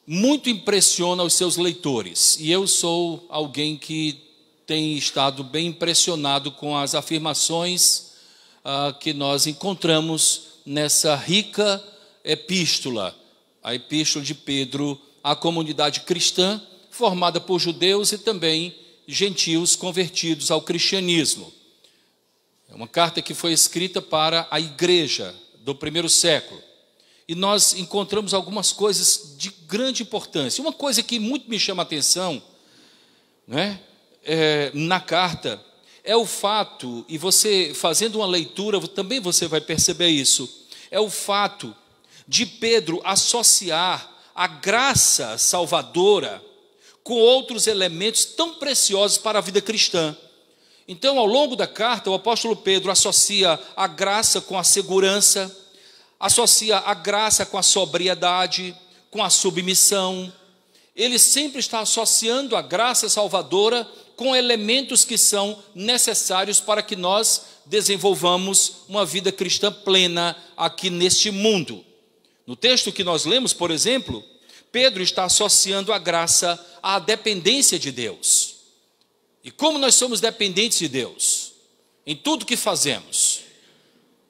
muito impressiona os seus leitores, e eu sou alguém que tem estado bem impressionado com as afirmações que nós encontramos nessa rica epístola, a epístola de Pedro à comunidade cristã, formada por judeus e também gentios convertidos ao cristianismo. É uma carta que foi escrita para a igreja do primeiro século. E nós encontramos algumas coisas de grande importância. Uma coisa que muito me chama a atenção, né, na carta, é o fato, e você fazendo uma leitura, também você vai perceber isso, é o fato de Pedro associar a graça salvadora com outros elementos tão preciosos para a vida cristã. Então, ao longo da carta, o apóstolo Pedro associa a graça com a segurança, associa a graça com a sobriedade, com a submissão. Ele sempre está associando a graça salvadora com elementos que são necessários para que nós desenvolvamos uma vida cristã plena aqui neste mundo. No texto que nós lemos, por exemplo, Pedro está associando a graça à dependência de Deus. E como nós somos dependentes de Deus em tudo que fazemos.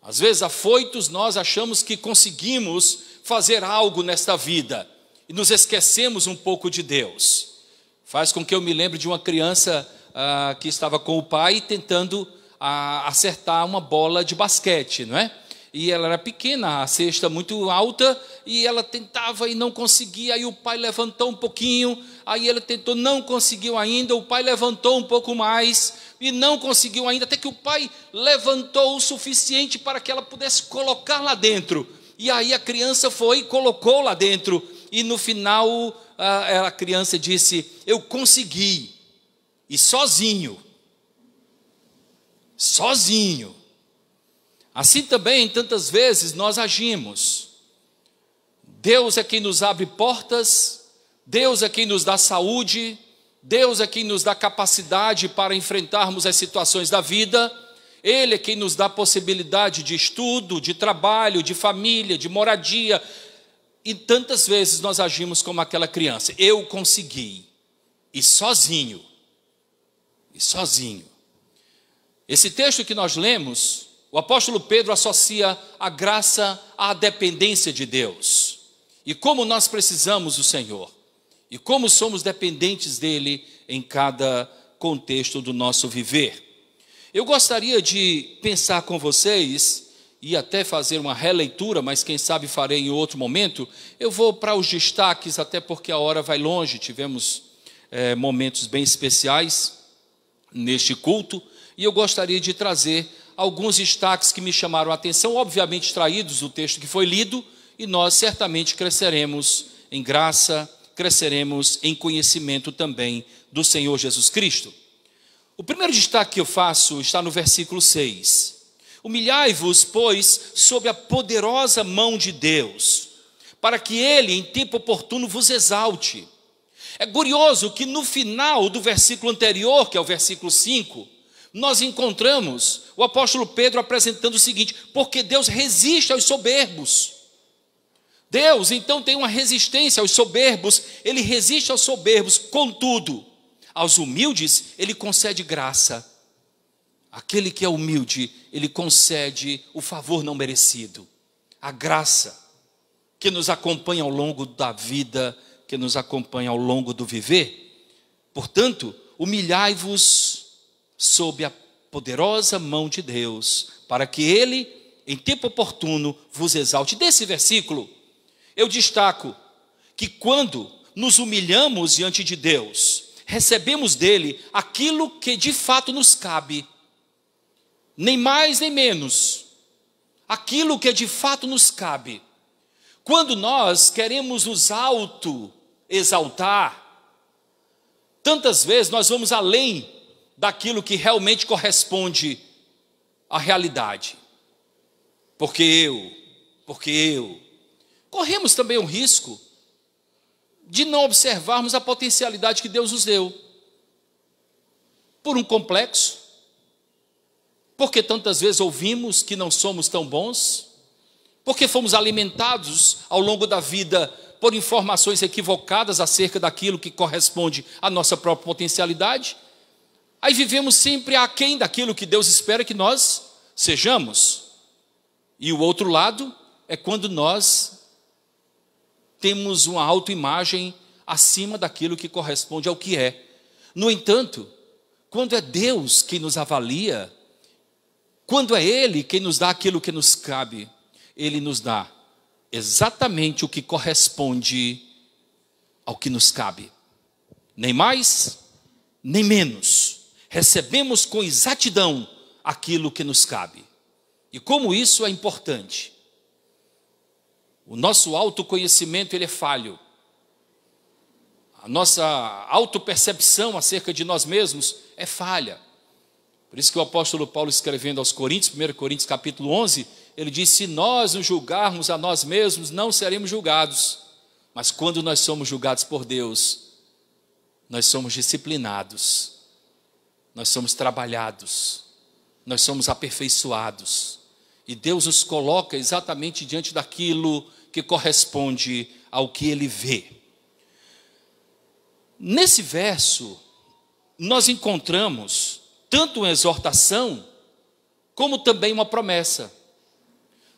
Às vezes, afoitos, nós achamos que conseguimos fazer algo nesta vida e nos esquecemos um pouco de Deus. Faz com que eu me lembre de uma criança que estava com o pai tentando acertar uma bola de basquete, não é? E ela era pequena, a cesta muito alta, e ela tentava e não conseguia, aí o pai levantou um pouquinho, aí ele tentou, não conseguiu ainda, o pai levantou um pouco mais, e não conseguiu ainda, até que o pai levantou o suficiente para que ela pudesse colocar lá dentro, e aí a criança foi e colocou lá dentro, e no final a criança disse, eu consegui, e sozinho, assim também, tantas vezes, nós agimos. Deus é quem nos abre portas, Deus é quem nos dá saúde, Deus é quem nos dá capacidade para enfrentarmos as situações da vida, Ele é quem nos dá possibilidade de estudo, de trabalho, de família, de moradia, e tantas vezes nós agimos como aquela criança, eu consegui, e sozinho. Esse texto que nós lemos, o apóstolo Pedro associa a graça à dependência de Deus. E como nós precisamos do Senhor. E como somos dependentes dEle em cada contexto do nosso viver. Eu gostaria de pensar com vocês, e até fazer uma releitura, mas quem sabe farei em outro momento. Eu vou para os destaques, até porque a hora vai longe, tivemos momentos bem especiais neste culto. E eu gostaria de trazer alguns destaques que me chamaram a atenção, obviamente extraídos do texto que foi lido, e nós certamente cresceremos em graça, cresceremos em conhecimento também do Senhor Jesus Cristo. O primeiro destaque que eu faço está no versículo 6. Humilhai-vos, pois, sob a poderosa mão de Deus, para que Ele, em tempo oportuno, vos exalte. É curioso que no final do versículo anterior, que é o versículo 5, nós encontramos o apóstolo Pedro apresentando o seguinte, porque Deus resiste aos soberbos. Deus, então, tem uma resistência aos soberbos, Ele resiste aos soberbos, contudo, aos humildes, Ele concede graça. Aquele que é humilde, Ele concede o favor não merecido, a graça que nos acompanha ao longo da vida, que nos acompanha ao longo do viver. Portanto, humilhai-vos sob a poderosa mão de Deus, para que Ele, em tempo oportuno, vos exalte. Desse versículo, eu destaco que quando nos humilhamos diante de Deus, recebemos dele aquilo que de fato nos cabe, nem mais nem menos, aquilo que de fato nos cabe. Quando nós queremos nos auto-exaltar, tantas vezes nós vamos além daquilo que realmente corresponde à realidade. Porque eu. Corremos também o risco de não observarmos a potencialidade que Deus nos deu. Por um complexo, porque tantas vezes ouvimos que não somos tão bons, porque fomos alimentados ao longo da vida por informações equivocadas acerca daquilo que corresponde à nossa própria potencialidade. Aí vivemos sempre aquém daquilo que Deus espera que nós sejamos. E o outro lado é quando nós temos uma autoimagem acima daquilo que corresponde ao que é. No entanto, quando é Deus quem nos avalia, quando é Ele quem nos dá aquilo que nos cabe, Ele nos dá exatamente o que corresponde ao que nos cabe. Nem mais, nem menos. Recebemos com exatidão aquilo que nos cabe. E como isso é importante. O nosso autoconhecimento ele é falho. A nossa autopercepção acerca de nós mesmos é falha. Por isso que o apóstolo Paulo, escrevendo aos Coríntios, 1 Coríntios capítulo 11, ele diz: se nós nos julgarmos a nós mesmos, não seremos julgados. Mas quando nós somos julgados por Deus, nós somos disciplinados, nós somos trabalhados, nós somos aperfeiçoados. E Deus nos coloca exatamente diante daquilo que corresponde ao que Ele vê. Nesse verso, nós encontramos tanto uma exortação, como também uma promessa.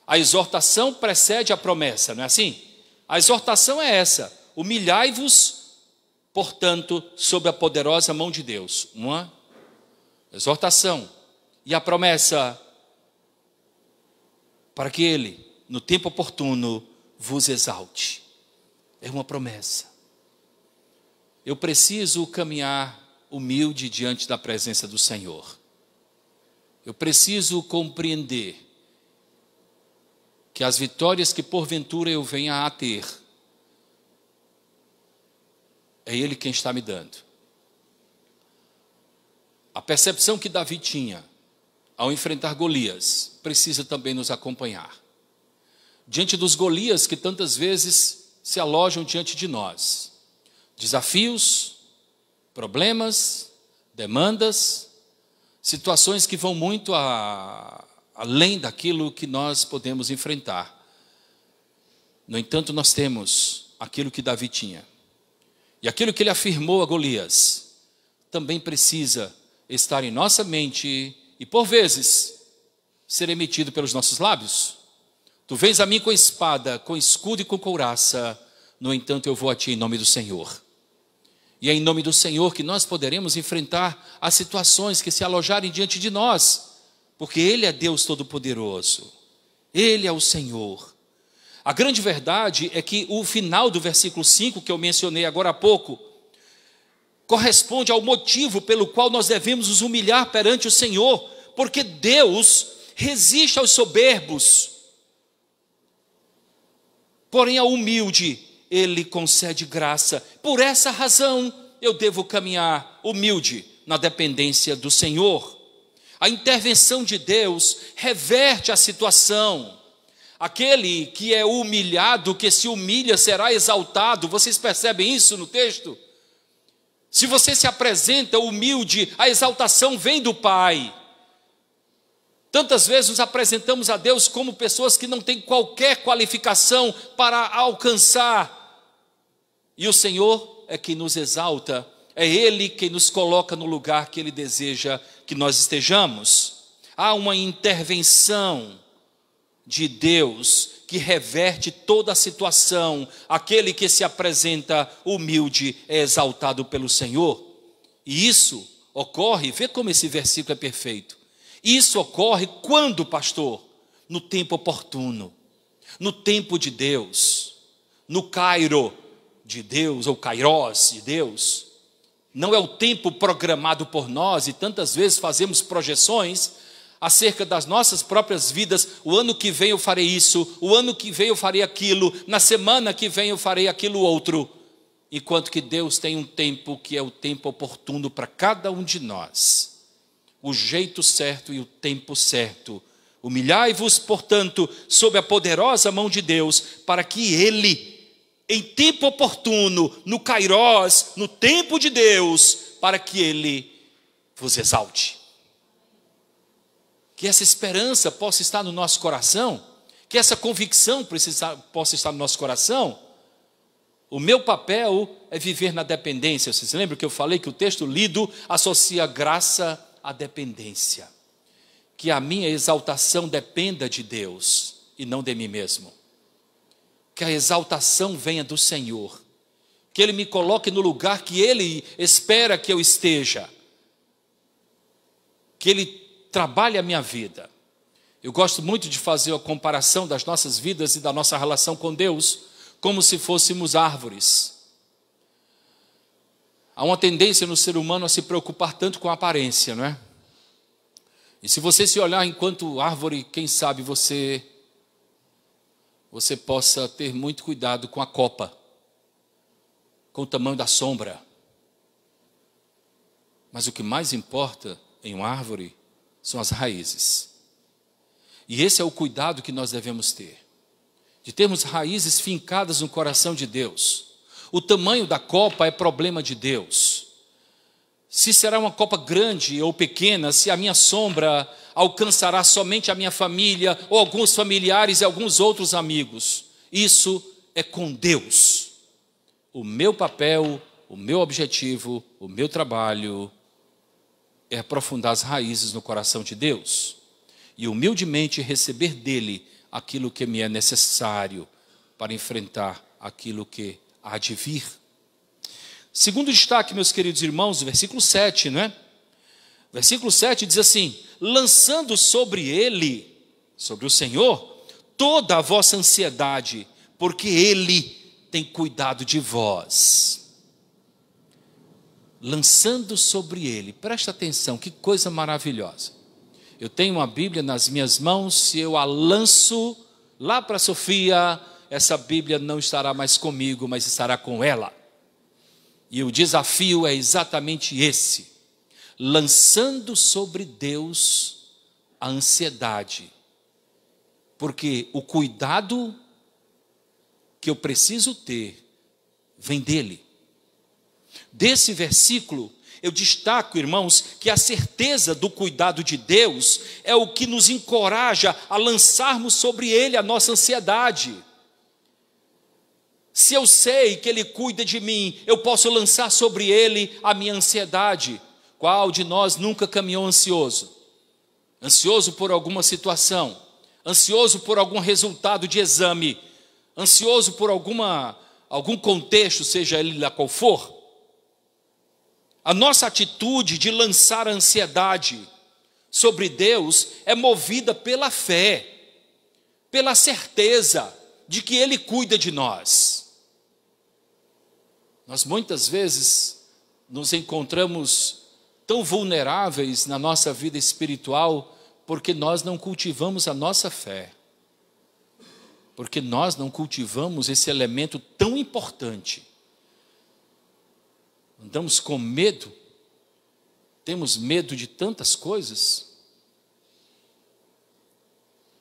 A exortação precede a promessa, não é assim? A exortação é essa: humilhai-vos, portanto, sob a poderosa mão de Deus. Uma exortação. E a promessa: para que Ele, no tempo oportuno, vos exalte. É uma promessa. Eu preciso caminhar humilde diante da presença do Senhor. Eu preciso compreender que as vitórias que porventura eu venha a ter, é Ele quem está me dando. A percepção que Davi tinha ao enfrentar Golias precisa também nos acompanhar. Diante dos Golias que tantas vezes se alojam diante de nós, desafios, problemas, demandas, situações que vão muito além daquilo que nós podemos enfrentar. No entanto, nós temos aquilo que Davi tinha. E aquilo que ele afirmou a Golias também precisa estar em nossa mente e, por vezes, ser emitido pelos nossos lábios. Tu vens a mim com espada, com escudo e com couraça, no entanto eu vou a ti em nome do Senhor. E é em nome do Senhor que nós poderemos enfrentar as situações que se alojarem diante de nós, porque Ele é Deus Todo-Poderoso, Ele é o Senhor. A grande verdade é que o final do versículo 5, que eu mencionei agora há pouco, corresponde ao motivo pelo qual nós devemos nos humilhar perante o Senhor, porque Deus resiste aos soberbos, porém ao humilde Ele concede graça. Por essa razão eu devo caminhar humilde na dependência do Senhor. A intervenção de Deus reverte a situação. Aquele que é humilhado, que se humilha, será exaltado. Vocês percebem isso no texto? Se você se apresenta humilde, a exaltação vem do Pai. Tantas vezes nos apresentamos a Deus como pessoas que não têm qualquer qualificação para alcançar. E o Senhor é quem nos exalta, é Ele quem nos coloca no lugar que Ele deseja que nós estejamos. Há uma intervenção de Deus que reverte toda a situação. Aquele que se apresenta humilde é exaltado pelo Senhor. E isso ocorre, vê como esse versículo é perfeito. Isso ocorre quando, pastor? No tempo oportuno, no tempo de Deus, no Cairo de Deus, ou Kairos de Deus. Não é o tempo programado por nós, e tantas vezes fazemos projeções acerca das nossas próprias vidas. O ano que vem eu farei isso, o ano que vem eu farei aquilo, na semana que vem eu farei aquilo outro. Enquanto que Deus tem um tempo que é o tempo oportuno para cada um de nós. O jeito certo e o tempo certo. Humilhai-vos, portanto, sob a poderosa mão de Deus, para que Ele, em tempo oportuno, no Kairos, no tempo de Deus, para que Ele vos exalte. Que essa esperança possa estar no nosso coração, que essa convicção possa estar no nosso coração. O meu papel é viver na dependência. Vocês lembram que eu falei que o texto lido associa graça à dependência? Que a minha exaltação dependa de Deus e não de mim mesmo. Que a exaltação venha do Senhor. Que Ele me coloque no lugar que Ele espera que eu esteja. Que Ele trabalhe a minha vida. Eu gosto muito de fazer a comparação das nossas vidas e da nossa relação com Deus, como se fôssemos árvores. Há uma tendência no ser humano a se preocupar tanto com a aparência, não é? E se você se olhar enquanto árvore, quem sabe você possa ter muito cuidado com a copa, com o tamanho da sombra. Mas o que mais importa em uma árvore são as raízes. E esse é o cuidado que nós devemos ter. De termos raízes fincadas no coração de Deus. O tamanho da copa é problema de Deus. Se será uma copa grande ou pequena, se a minha sombra alcançará somente a minha família, ou alguns familiares e alguns outros amigos, isso é com Deus. O meu papel, o meu objetivo, o meu trabalho é aprofundar as raízes no coração de Deus e humildemente receber dele aquilo que me é necessário para enfrentar aquilo que há de vir. Segundo destaque, meus queridos irmãos, o versículo 7, não é? Versículo 7 diz assim: lançando sobre ele, sobre o Senhor, toda a vossa ansiedade, porque ele tem cuidado de vós. Lançando sobre ele, presta atenção, que coisa maravilhosa. Eu tenho uma Bíblia nas minhas mãos, se eu a lanço lá para Sofia, essa Bíblia não estará mais comigo, mas estará com ela. E o desafio é exatamente esse: lançando sobre Deus a ansiedade, porque o cuidado que eu preciso ter vem dele. Desse versículo, eu destaco, irmãos, que a certeza do cuidado de Deus é o que nos encoraja a lançarmos sobre Ele a nossa ansiedade. Se eu sei que Ele cuida de mim, eu posso lançar sobre Ele a minha ansiedade. Qual de nós nunca caminhou ansioso? Ansioso por alguma situação, ansioso por algum resultado de exame, ansioso por algum contexto, seja ele lá qual for. A nossa atitude de lançar a ansiedade sobre Deus é movida pela fé, pela certeza de que Ele cuida de nós. Nós muitas vezes nos encontramos tão vulneráveis na nossa vida espiritual porque nós não cultivamos a nossa fé, porque nós não cultivamos esse elemento tão importante. Andamos com medo, temos medo de tantas coisas.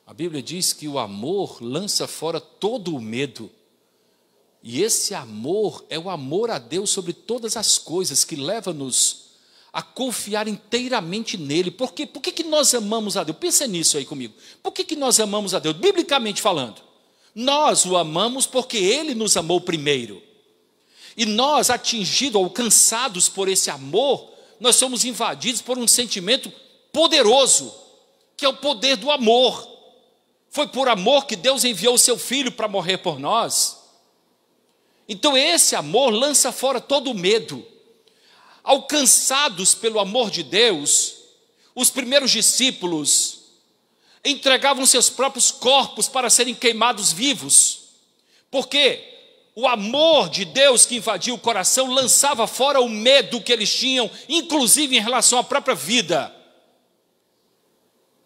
A Bíblia diz que o amor lança fora todo o medo. E esse amor é o amor a Deus sobre todas as coisas, que leva-nos a confiar inteiramente nele. Por quê? Por que nós amamos a Deus? Pensa nisso aí comigo. Por que nós amamos a Deus? Biblicamente falando, nós o amamos porque Ele nos amou primeiro. E nós, atingidos, alcançados por esse amor, nós somos invadidos por um sentimento poderoso, que é o poder do amor. Foi por amor que Deus enviou o seu Filho para morrer por nós. Então esse amor lança fora todo o medo. alcançados pelo amor de Deus, os primeiros discípulos entregavam seus próprios corpos para serem queimados vivos, porque o amor de Deus que invadiu o coração lançava fora o medo que eles tinham, inclusive em relação à própria vida.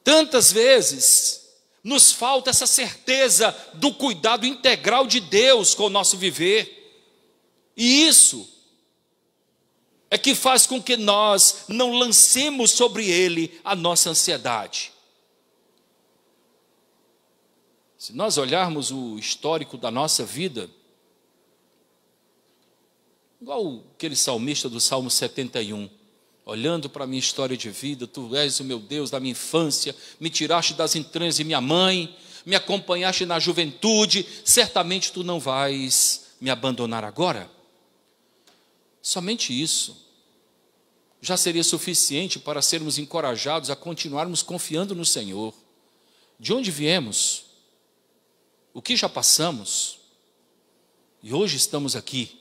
Tantas vezes nos falta essa certeza do cuidado integral de Deus com o nosso viver, e isso é que faz com que nós não lancemos sobre Ele a nossa ansiedade. Se nós olharmos o histórico da nossa vida, igual aquele salmista do Salmo 71, olhando para a minha história de vida, tu és o meu Deus da minha infância, me tiraste das entranhas de minha mãe, me acompanhaste na juventude, certamente tu não vais me abandonar agora. Somente isso já seria suficiente para sermos encorajados a continuarmos confiando no Senhor. De onde viemos? O que já passamos? E hoje estamos aqui.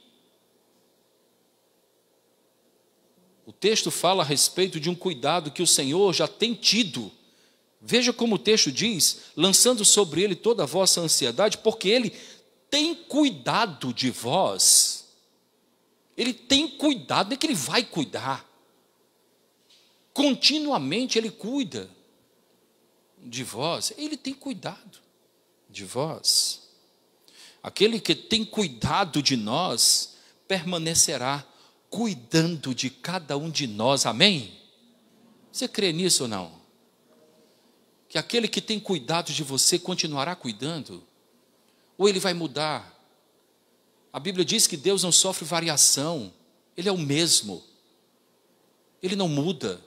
O texto fala a respeito de um cuidado que o Senhor já tem tido. Veja como o texto diz, lançando sobre Ele toda a vossa ansiedade, porque Ele tem cuidado de vós. Ele tem cuidado, não é que Ele vai cuidar. Continuamente Ele cuida de vós. Ele tem cuidado de vós. Aquele que tem cuidado de nós permanecerá cuidando de cada um de nós, amém? Você crê nisso ou não? Que aquele que tem cuidado de você continuará cuidando? Ou ele vai mudar? A Bíblia diz que Deus não sofre variação, Ele é o mesmo, Ele não muda,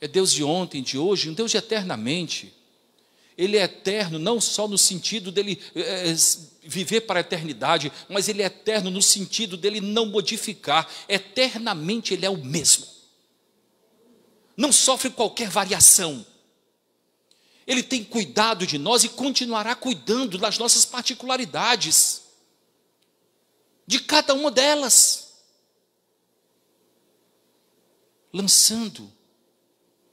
é Deus de ontem, de hoje, um Deus de eternamente. Ele é eterno não só no sentido dele viver para a eternidade, mas Ele é eterno no sentido dele não modificar. Eternamente Ele é o mesmo. Não sofre qualquer variação. Ele tem cuidado de nós e continuará cuidando das nossas particularidades. De cada uma delas. Lançando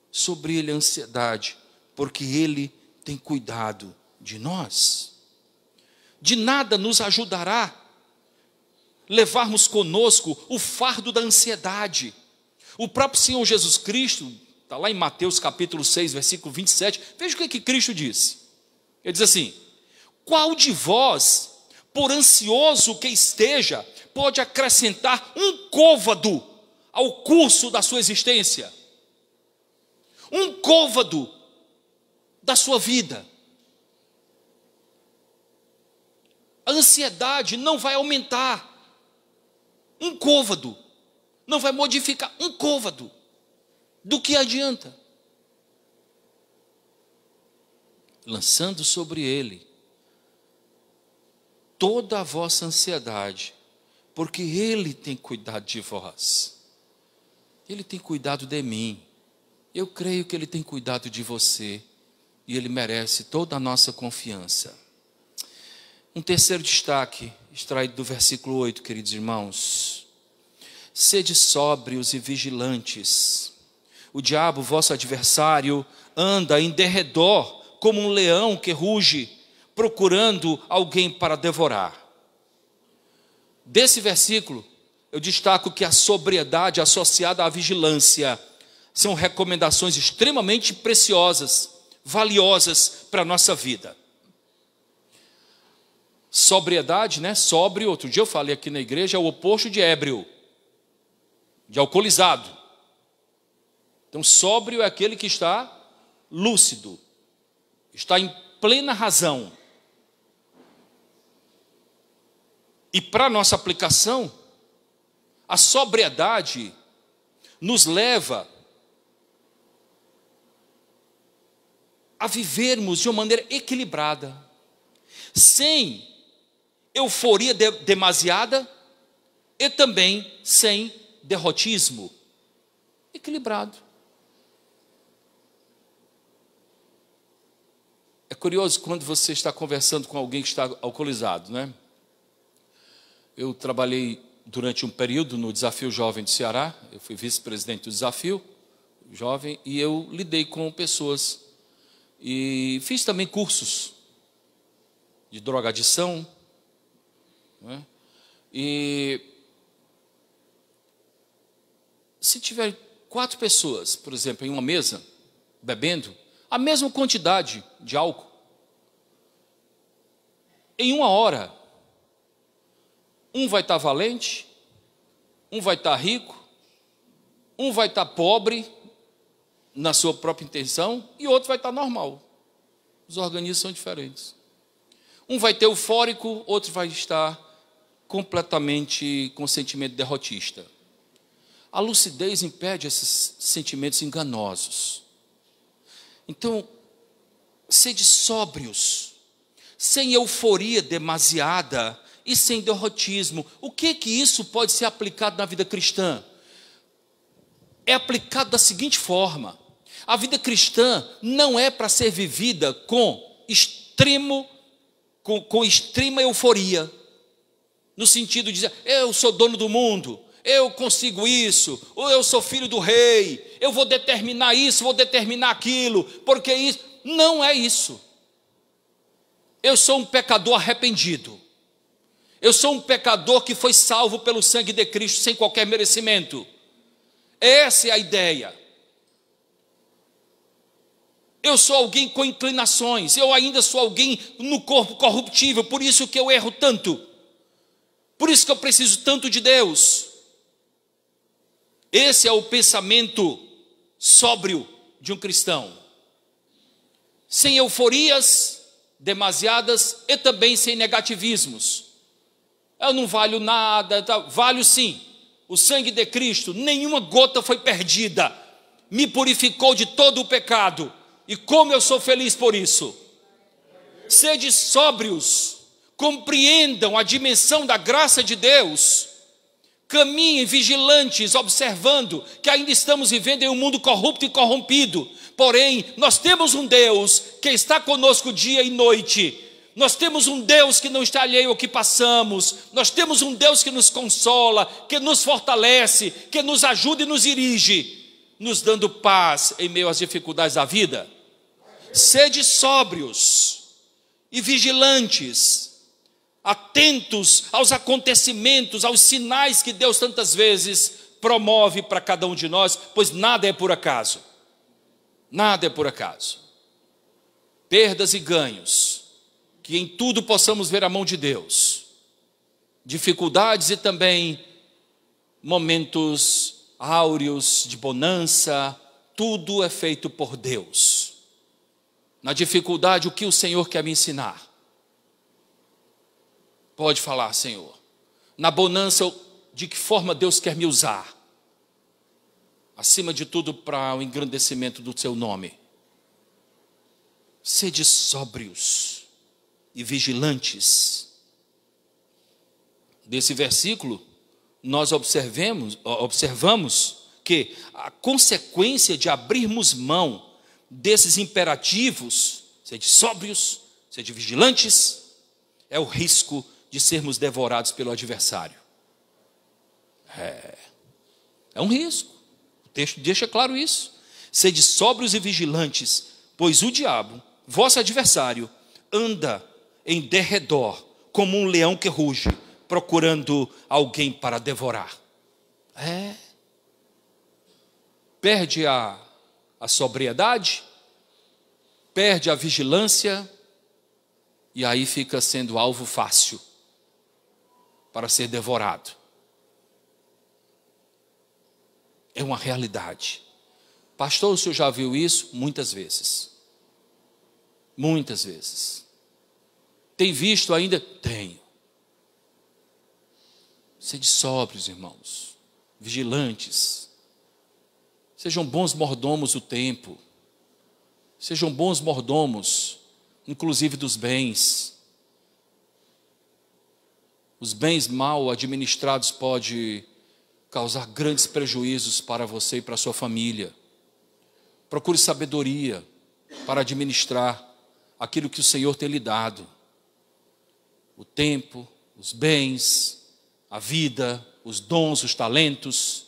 sobre Ele a ansiedade, porque Ele tem cuidado de nós. De nada nos ajudará levarmos conosco o fardo da ansiedade. O próprio Senhor Jesus Cristo, está lá em Mateus capítulo 6, versículo 27, veja o que Cristo disse. Ele diz assim: qual de vós, por ansioso que esteja, pode acrescentar um côvado ao curso da sua existência? Um côvado da sua vida. A ansiedade não vai aumentar um côvado, não vai modificar um côvado. Do que adianta? Lançando sobre Ele toda a vossa ansiedade, porque Ele tem cuidado de vós. Ele tem cuidado de mim. Eu creio que Ele tem cuidado de você. E Ele merece toda a nossa confiança. Um terceiro destaque, extraído do versículo 8, queridos irmãos. Sede sóbrios e vigilantes. O diabo, vosso adversário, anda em derredor como um leão que ruge, procurando alguém para devorar. Desse versículo, eu destaco que a sobriedade associada à vigilância são recomendações extremamente preciosas, valiosas para a nossa vida. Sobriedade, né? Sóbrio, outro dia eu falei aqui na igreja, é o oposto de ébrio, de alcoolizado. Então, sóbrio é aquele que está lúcido, está em plena razão. E para a nossa aplicação, a sobriedade nos leva a vivermos de uma maneira equilibrada, sem euforia demasiada e também sem derrotismo. Equilibrado. É curioso quando você está conversando com alguém que está alcoolizado, né? Eu trabalhei durante um período no Desafio Jovem do Ceará. Eu fui vice-presidente do Desafio Jovem e eu lidei com pessoas. E fiz também cursos de drogadição, né? E se tiver 4 pessoas, por exemplo, em uma mesa, bebendo a mesma quantidade de álcool, em 1 hora, um vai estar valente, um vai estar rico, um vai estar pobre na sua própria intenção e outro vai estar normal. Os organismos são diferentes. Um vai ter eufórico, outro vai estar completamente com sentimento derrotista. A lucidez impede esses sentimentos enganosos. Então, sede sóbrios, sem euforia demasiada e sem derrotismo. O que isso pode ser aplicado na vida cristã? É aplicado da seguinte forma: a vida cristã não é para ser vivida com extrema euforia, no sentido de dizer, eu sou dono do mundo, eu consigo isso, ou eu sou filho do rei, eu vou determinar isso, vou determinar aquilo, porque isso. Não é isso. Eu sou um pecador arrependido. Eu sou um pecador que foi salvo pelo sangue de Cristo sem qualquer merecimento. Essa é a ideia. Eu sou alguém com inclinações, eu ainda sou alguém no corpo corruptível, por isso que eu erro tanto. Por isso que eu preciso tanto de Deus. Esse é o pensamento sóbrio de um cristão. Sem euforias demasiadas e também sem negativismos. Eu não valho nada, valho sim. O sangue de Cristo, nenhuma gota foi perdida. Me purificou de todo o pecado. E como eu sou feliz por isso. Sede sóbrios, compreendam a dimensão da graça de Deus, caminhem vigilantes, observando que ainda estamos vivendo em um mundo corrupto e corrompido, porém, nós temos um Deus que está conosco dia e noite, nós temos um Deus que não está alheio ao que passamos, nós temos um Deus que nos consola, que nos fortalece, que nos ajuda e nos dirige, nos dando paz em meio às dificuldades da vida. Sede sóbrios e vigilantes, atentos aos acontecimentos, aos sinais que Deus tantas vezes promove para cada um de nós, pois nada é por acaso. Nada é por acaso. Perdas e ganhos, que em tudo possamos ver a mão de Deus. Dificuldades e também momentos áureos de bonança, tudo é feito por Deus. Na dificuldade, o que o Senhor quer me ensinar? Pode falar, Senhor. Na bonança, de que forma Deus quer me usar? Acima de tudo, para o engrandecimento do seu nome. Sede sóbrios e vigilantes. Desse versículo, nós observamos que a consequência de abrirmos mão desses imperativos, sede sóbrios, sede vigilantes, é o risco de sermos devorados pelo adversário. É um risco. O texto deixa claro isso. Sede sóbrios e vigilantes, pois o diabo, vosso adversário, anda em derredor como um leão que ruge, procurando alguém para devorar. Perde a sobriedade, perde a vigilância, e aí fica sendo alvo fácil para ser devorado. É uma realidade. Pastor, o senhor já viu isso? Muitas vezes. Muitas vezes. Tem visto ainda? Tenho. Sede sóbrios, irmãos, vigilantes. Sejam bons mordomos do tempo. Sejam bons mordomos, inclusive dos bens. Os bens mal administrados podem causar grandes prejuízos para você e para a sua família. Procure sabedoria para administrar aquilo que o Senhor tem lhe dado. O tempo, os bens, a vida, os dons, os talentos.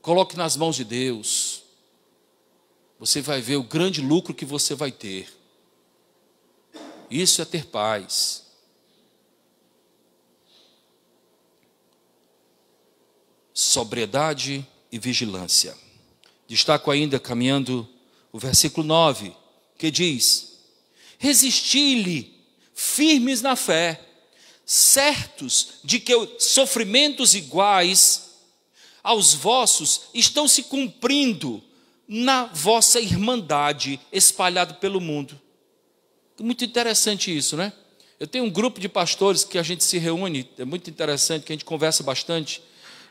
Coloque nas mãos de Deus. Você vai ver o grande lucro que você vai ter. Isso é ter paz. Sobriedade e vigilância. Destaco ainda, caminhando, o versículo 9, que diz: resisti-lhe firmes na fé, certos de que sofrimentos iguais aos vossos estão se cumprindo na vossa irmandade espalhada pelo mundo. Muito interessante isso, né? Eu tenho um grupo de pastores que a gente se reúne, é muito interessante, que a gente conversa bastante.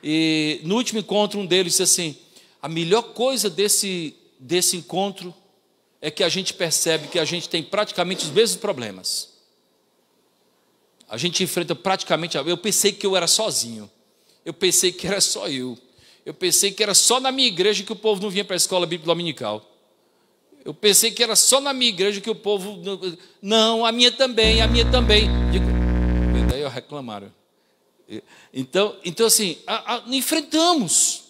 E no último encontro, um deles disse assim: a melhor coisa desse encontro é que a gente percebe que a gente tem praticamente os mesmos problemas. A gente enfrenta praticamente... Eu pensei que eu era sozinho. Eu pensei que era só eu. Eu pensei que era só na minha igreja que o povo não vinha para a escola bíblica dominical. Eu pensei que era só na minha igreja que o povo... Não, a minha também, a minha também. Daí eu reclamaram. Então assim, enfrentamos.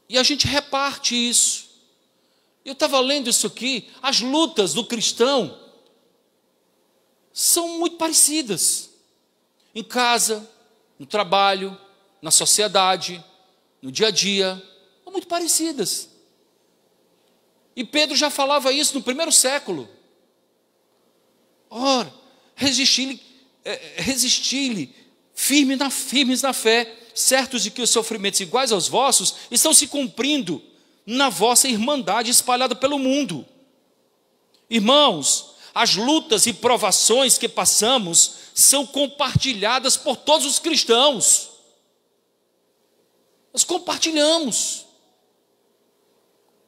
E a gente reparte isso. Eu estava lendo isso aqui, as lutas do cristão são muito parecidas. Em casa, no trabalho, na sociedade, no dia a dia, são muito parecidas. E Pedro já falava isso no primeiro século. Ora, resisti-lhe firmes na fé, certos de que os sofrimentos iguais aos vossos estão se cumprindo na vossa irmandade espalhada pelo mundo. Irmãos, as lutas e provações que passamos são compartilhadas por todos os cristãos. Nós compartilhamos.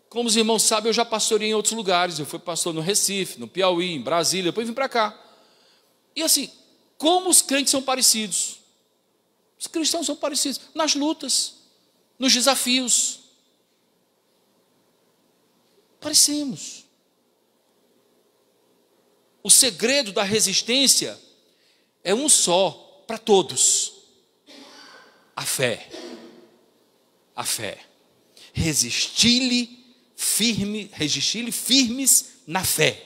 Como os irmãos sabem, eu já pastoreei em outros lugares. Eu fui pastor no Recife, no Piauí, em Brasília, depois vim para cá. E assim, como os crentes são parecidos? Os cristãos são parecidos nas lutas, nos desafios. Parecemos. O segredo da resistência é um só para todos: a fé. A fé. Resisti-lhe firmes na fé.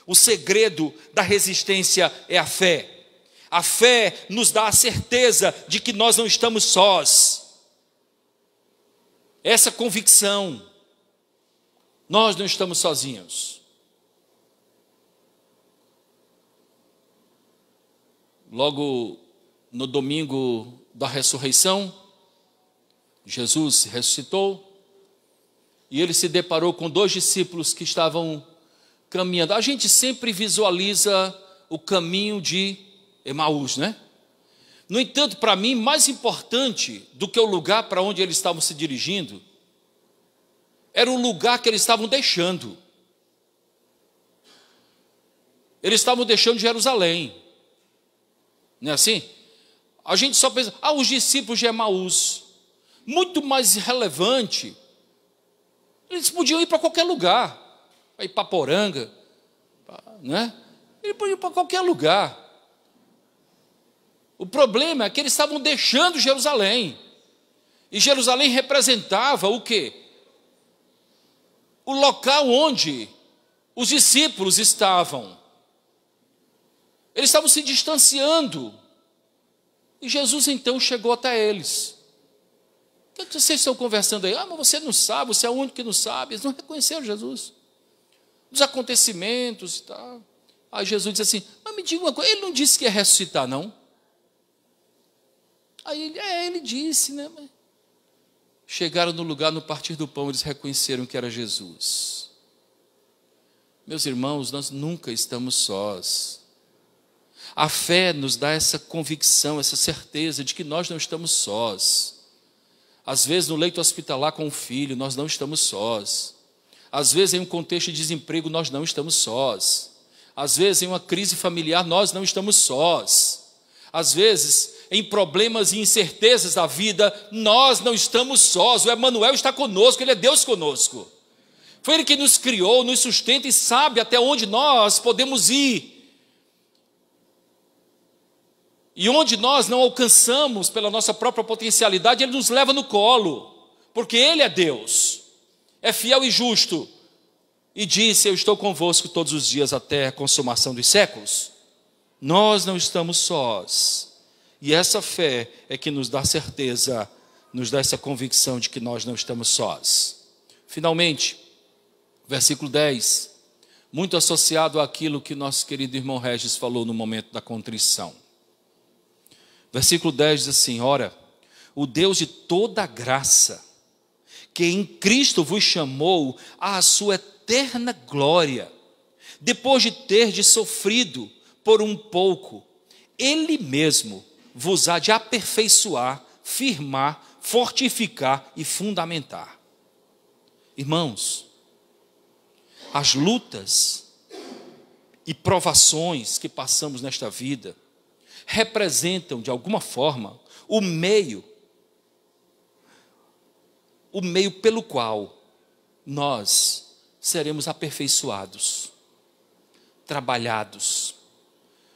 O segredo da resistência é a fé. A fé nos dá a certeza de que nós não estamos sós. Essa convicção, nós não estamos sozinhos. Logo no domingo da ressurreição, Jesus ressuscitou e ele se deparou com 2 discípulos que estavam caminhando. A gente sempre visualiza o caminho de Emaús, né? No entanto, para mim, mais importante do que o lugar para onde eles estavam se dirigindo, era o lugar que eles estavam deixando. Eles estavam deixando Jerusalém. Não é assim? A gente só pensa, os discípulos de Emaús. Muito mais relevante, eles podiam ir para qualquer lugar. Para Ipaporanga, né? Eles podiam ir para qualquer lugar. O problema é que eles estavam deixando Jerusalém. E Jerusalém representava o quê? O local onde os discípulos estavam. Eles estavam se distanciando. E Jesus então chegou até eles. O que vocês estão conversando aí? Mas você não sabe, você é o único que não sabe. Eles não reconheceram Jesus. Os acontecimentos e tal. Aí Jesus disse assim: mas me diga uma coisa, ele não disse que ia ressuscitar, não? Aí ele disse, né? Chegaram no lugar, no partir do pão, eles reconheceram que era Jesus. Meus irmãos, nós nunca estamos sós. A fé nos dá essa convicção, essa certeza de que nós não estamos sós. Às vezes no leito hospitalar com o filho, nós não estamos sós. Às vezes em um contexto de desemprego, nós não estamos sós. Às vezes em uma crise familiar, nós não estamos sós. Às vezes em problemas e incertezas da vida, nós não estamos sós. O Emanuel está conosco, Ele é Deus conosco. Foi Ele que nos criou, nos sustenta e sabe até onde nós podemos ir. E onde nós não alcançamos pela nossa própria potencialidade, Ele nos leva no colo, porque Ele é Deus, é fiel e justo, e disse: eu estou convosco todos os dias até a consumação dos séculos. Nós não estamos sós, e essa fé é que nos dá certeza, nos dá essa convicção de que nós não estamos sós. Finalmente, versículo 10, muito associado àquilo que nosso querido irmão Regis falou no momento da contrição. Versículo 10 diz assim: ora, o Deus de toda graça, que em Cristo vos chamou à sua eterna glória, depois de terdes sofrido por um pouco, Ele mesmo vos há de aperfeiçoar, firmar, fortificar e fundamentar. Irmãos, as lutas e provações que passamos nesta vida representam, de alguma forma, o meio pelo qual nós seremos aperfeiçoados, trabalhados,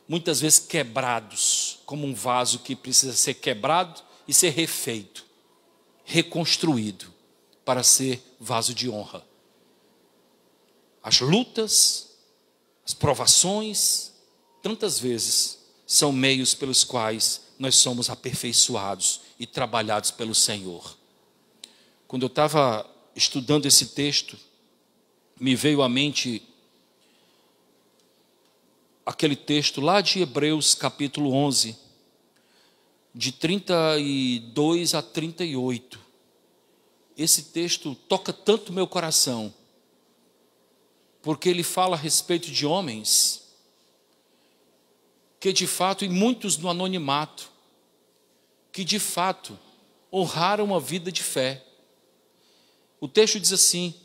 muitas vezes quebrados, como um vaso que precisa ser quebrado e ser refeito, reconstruído, para ser vaso de honra. As lutas, as provações, tantas vezes, são meios pelos quais nós somos aperfeiçoados e trabalhados pelo Senhor. Quando eu estava estudando esse texto, me veio à mente aquele texto lá de Hebreus capítulo 11, de 32 a 38. Esse texto toca tanto meu coração, porque ele fala a respeito de homens que de fato, e muitos no anonimato, que de fato honraram a vida de fé. O texto diz assim: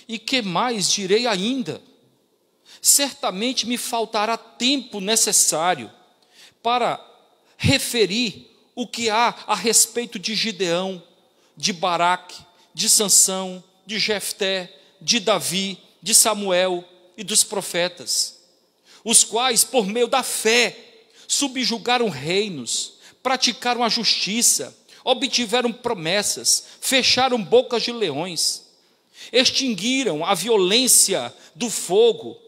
e que mais direi ainda? Certamente me faltará tempo necessário para referir o que há a respeito de Gideão, de Baraque, de Sansão, de Jefté, de Davi, de Samuel e dos profetas, os quais, por meio da fé, subjugaram reinos, praticaram a justiça, obtiveram promessas, fecharam bocas de leões, extinguiram a violência do fogo,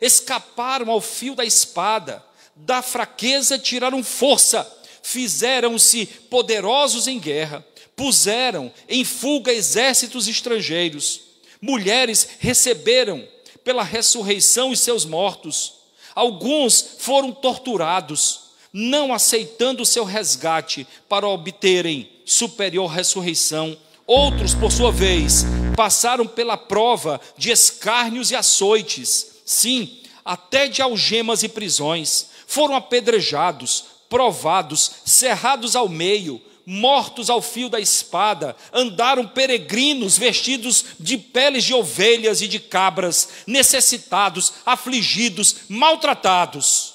escaparam ao fio da espada, da fraqueza tiraram força, fizeram-se poderosos em guerra, puseram em fuga exércitos estrangeiros, mulheres receberam pela ressurreição os seus mortos, alguns foram torturados, não aceitando o seu resgate para obterem superior ressurreição. Outros, por sua vez, passaram pela prova de escárnios e açoites, sim, até de algemas e prisões. Foram apedrejados, provados, cerrados ao meio, mortos ao fio da espada, andaram peregrinos vestidos de peles de ovelhas e de cabras, necessitados, afligidos, maltratados.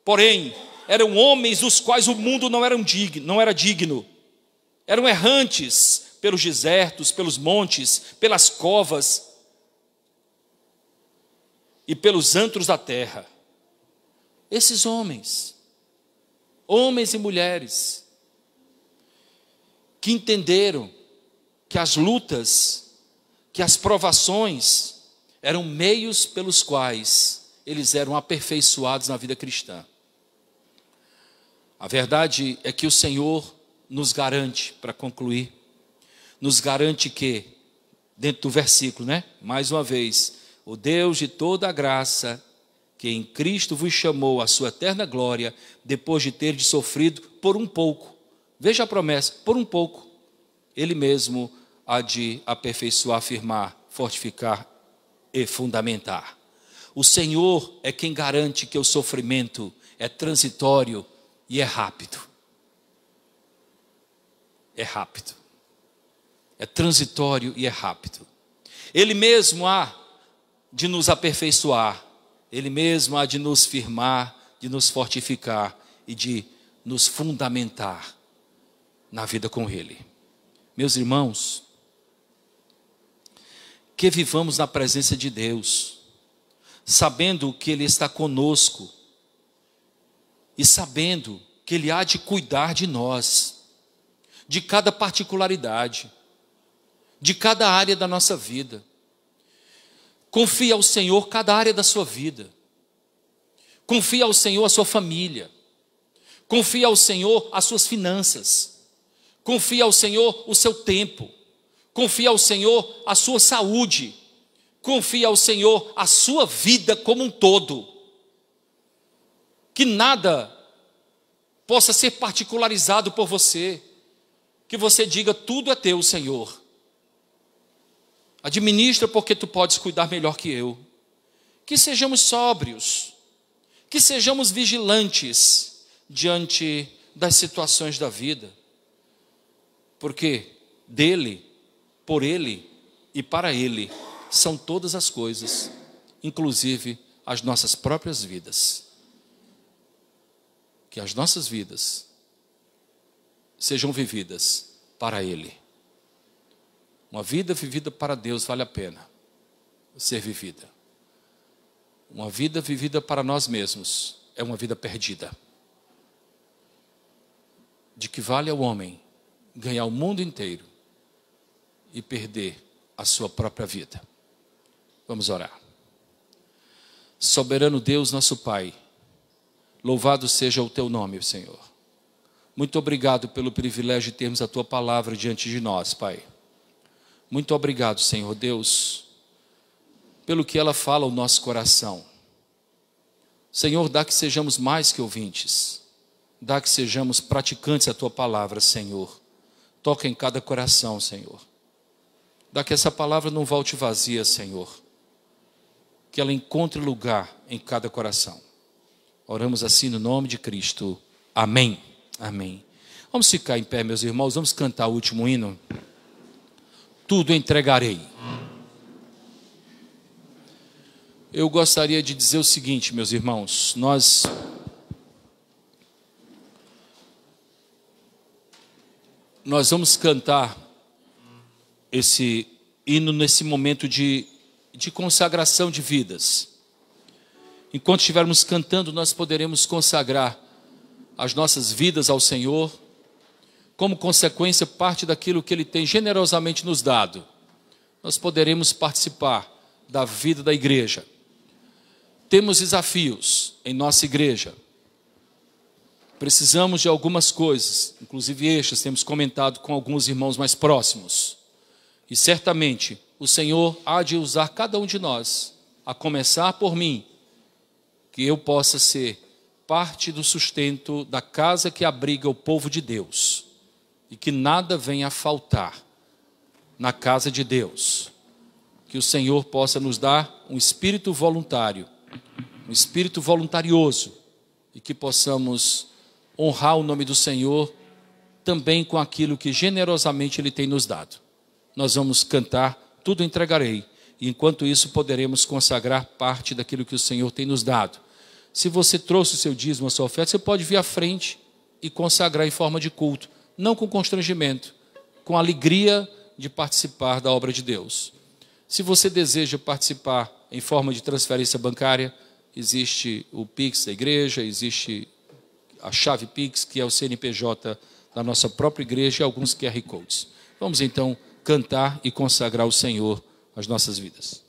Porém, eram homens dos quais o mundo não era digno. Eram errantes pelos desertos, pelos montes, pelas covas e pelos antros da terra. Esses homens e mulheres, que entenderam que as lutas, que as provações eram meios pelos quais eles eram aperfeiçoados na vida cristã. A verdade é que o Senhor nos garante, para concluir, nos garante que, dentro do versículo, mais uma vez, o Deus de toda a graça, que em Cristo vos chamou à sua eterna glória, depois de ter sofrido por um pouco. Veja a promessa, por um pouco, Ele mesmo há de aperfeiçoar, firmar, fortificar e fundamentar. O Senhor é quem garante que o sofrimento é transitório e é rápido. É rápido. É transitório e é rápido. Ele mesmo há de nos aperfeiçoar, Ele mesmo há de nos firmar, de nos fortificar e de nos fundamentar na vida com Ele. Meus irmãos, que vivamos na presença de Deus, sabendo que Ele está conosco e sabendo que Ele há de cuidar de nós, de cada particularidade, de cada área da nossa vida. Confie ao Senhor cada área da sua vida. Confie ao Senhor a sua família. Confie ao Senhor as suas finanças. Confie ao Senhor o seu tempo. Confie ao Senhor a sua saúde. Confie ao Senhor a sua vida como um todo. Que nada possa ser particularizado por você. Que você diga, tudo é teu, Senhor. Administra porque tu podes cuidar melhor que eu. Que sejamos sóbrios. Que sejamos vigilantes diante das situações da vida. Porque dele, por ele e para ele são todas as coisas, inclusive as nossas próprias vidas. Que as nossas vidas sejam vividas para ele. Uma vida vivida para Deus vale a pena ser vivida. Uma vida vivida para nós mesmos é uma vida perdida. De que vale ao homem ganhar o mundo inteiro e perder a sua própria vida? Vamos orar. Soberano Deus, nosso Pai, louvado seja o teu nome, Senhor. Muito obrigado pelo privilégio de termos a tua palavra diante de nós, Pai. Muito obrigado, Senhor Deus, pelo que ela fala ao nosso coração. Senhor, dá que sejamos mais que ouvintes. Dá que sejamos praticantes da tua palavra, Senhor. Toca em cada coração, Senhor. Dá que essa palavra não volte vazia, Senhor. Que ela encontre lugar em cada coração. Oramos assim no nome de Cristo. Amém. Amém. Vamos ficar em pé, meus irmãos. Vamos cantar o último hino. Tudo entregarei. Eu gostaria de dizer o seguinte, meus irmãos. Nós vamos cantar esse hino nesse momento de consagração de vidas. Enquanto estivermos cantando, nós poderemos consagrar as nossas vidas ao Senhor, como consequência, parte daquilo que Ele tem generosamente nos dado. Nós poderemos participar da vida da igreja. Temos desafios em nossa igreja. Precisamos de algumas coisas, inclusive estas temos comentado com alguns irmãos mais próximos. E certamente o Senhor há de usar cada um de nós, a começar por mim, que eu possa ser parte do sustento da casa que abriga o povo de Deus. E que nada venha a faltar na casa de Deus. Que o Senhor possa nos dar um espírito voluntário, um espírito voluntarioso, e que possamos honrar o nome do Senhor também com aquilo que generosamente Ele tem nos dado. Nós vamos cantar, tudo entregarei, e enquanto isso poderemos consagrar parte daquilo que o Senhor tem nos dado. Se você trouxe o seu dízimo, a sua oferta, você pode vir à frente e consagrar em forma de culto, não com constrangimento, com alegria de participar da obra de Deus. Se você deseja participar em forma de transferência bancária, existe o Pix da igreja, existe a chave Pix, que é o CNPJ da nossa própria igreja, e alguns QR Codes. Vamos então cantar e consagrar ao Senhor as nossas vidas.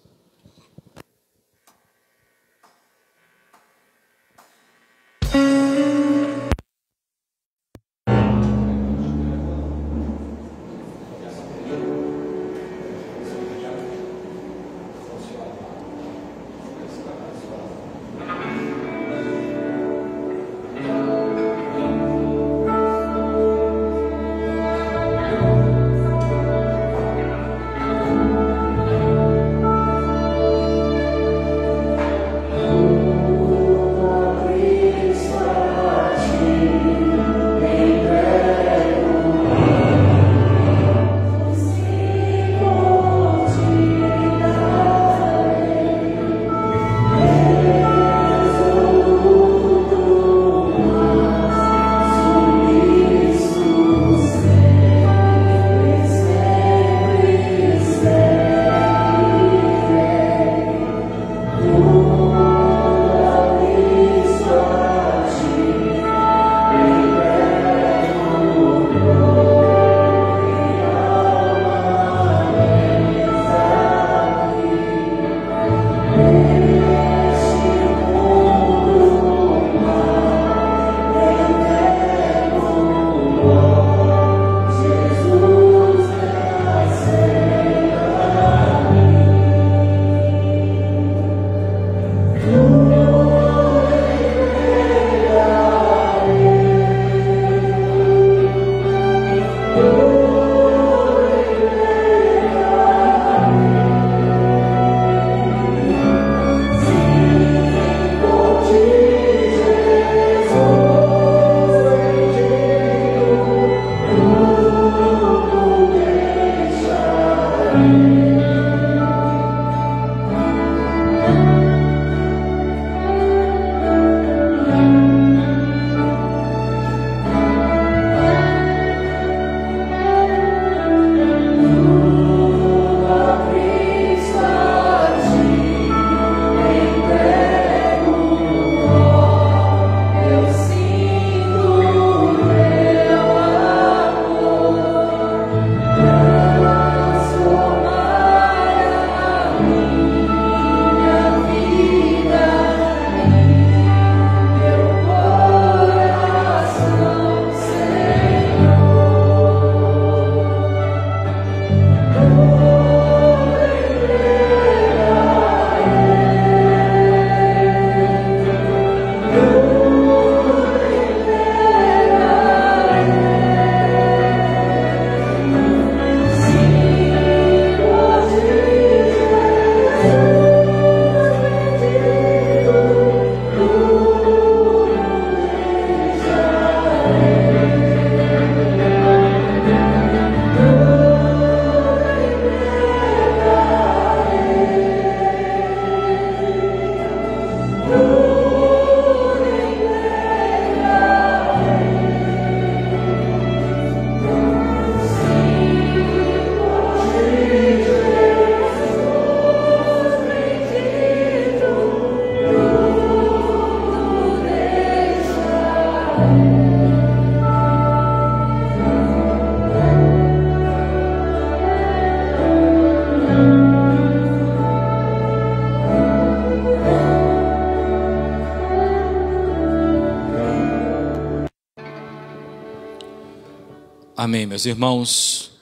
Amém, meus irmãos.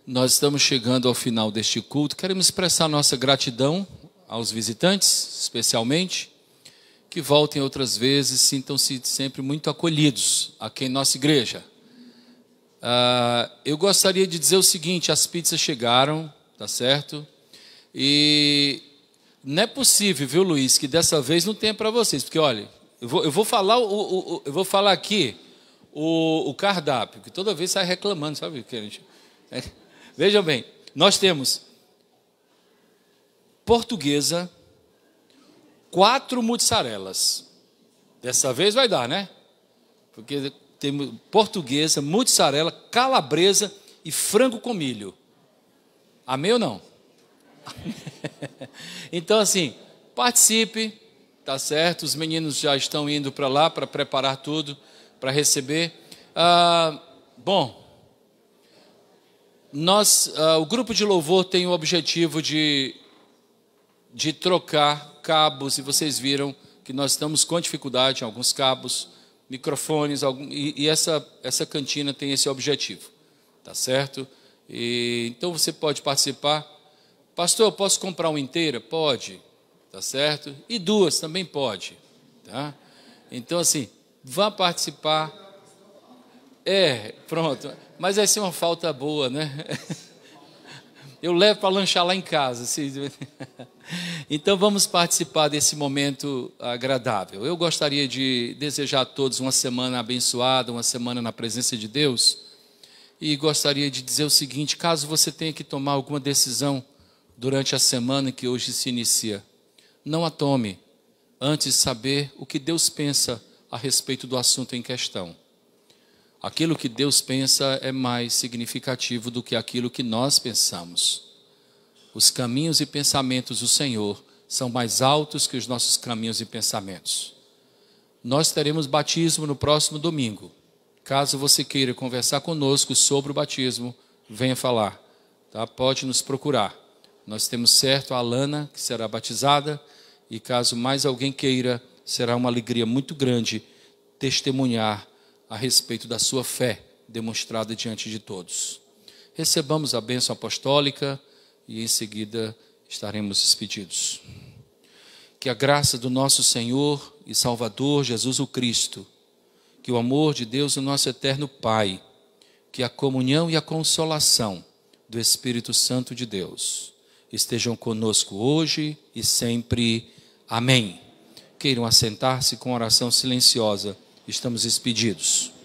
Nós estamos chegando ao final deste culto. Queremos expressar nossa gratidão aos visitantes, especialmente, que voltem outras vezes, sintam-se sempre muito acolhidos aqui em nossa igreja. Eu gostaria de dizer o seguinte: as pizzas chegaram, tá certo? E não é possível, viu, Luiz, que dessa vez não tenha para vocês, porque olha, eu vou falar eu vou falar aqui o cardápio, que toda vez sai reclamando, sabe? Vejam bem, nós temos portuguesa, 4 mozzarelas. Dessa vez vai dar, né? Porque temos portuguesa, mussarela, calabresa e frango com milho. Amém ou não? Então, assim, participe, tá certo? Os meninos já estão indo para lá para preparar tudo, para receber. Bom, o grupo de louvor tem o objetivo de trocar cabos, e vocês viram que nós estamos com dificuldade em alguns cabos, microfones, e essa cantina tem esse objetivo, tá certo? Então você pode participar. Pastor, eu posso comprar uma inteira? Pode, tá certo? E 2 também pode, tá? Então, assim, vá participar. Pronto, mas vai ser uma falta boa, né? Eu levo para lanchar lá em casa. Então vamos participar desse momento agradável. Eu gostaria de desejar a todos uma semana abençoada, uma semana na presença de Deus. E gostaria de dizer o seguinte: caso você tenha que tomar alguma decisão durante a semana que hoje se inicia, não a tome antes de saber o que Deus pensa a respeito do assunto em questão. Aquilo que Deus pensa é mais significativo do que aquilo que nós pensamos. Os caminhos e pensamentos do Senhor são mais altos que os nossos caminhos e pensamentos. Nós teremos batismo no próximo domingo. Caso você queira conversar conosco sobre o batismo, venha falar, tá? Pode nos procurar. Nós temos certo a Alana, que será batizada, e caso mais alguém queira, será uma alegria muito grande testemunhar a respeito da sua fé demonstrada diante de todos. Recebamos a bênção apostólica e em seguida estaremos despedidos. Que a graça do nosso Senhor e Salvador Jesus o Cristo, que o amor de Deus, o nosso eterno Pai, que a comunhão e a consolação do Espírito Santo de Deus estejam conosco hoje e sempre. Amém. Queiram assentar-se com oração silenciosa. Estamos expedidos.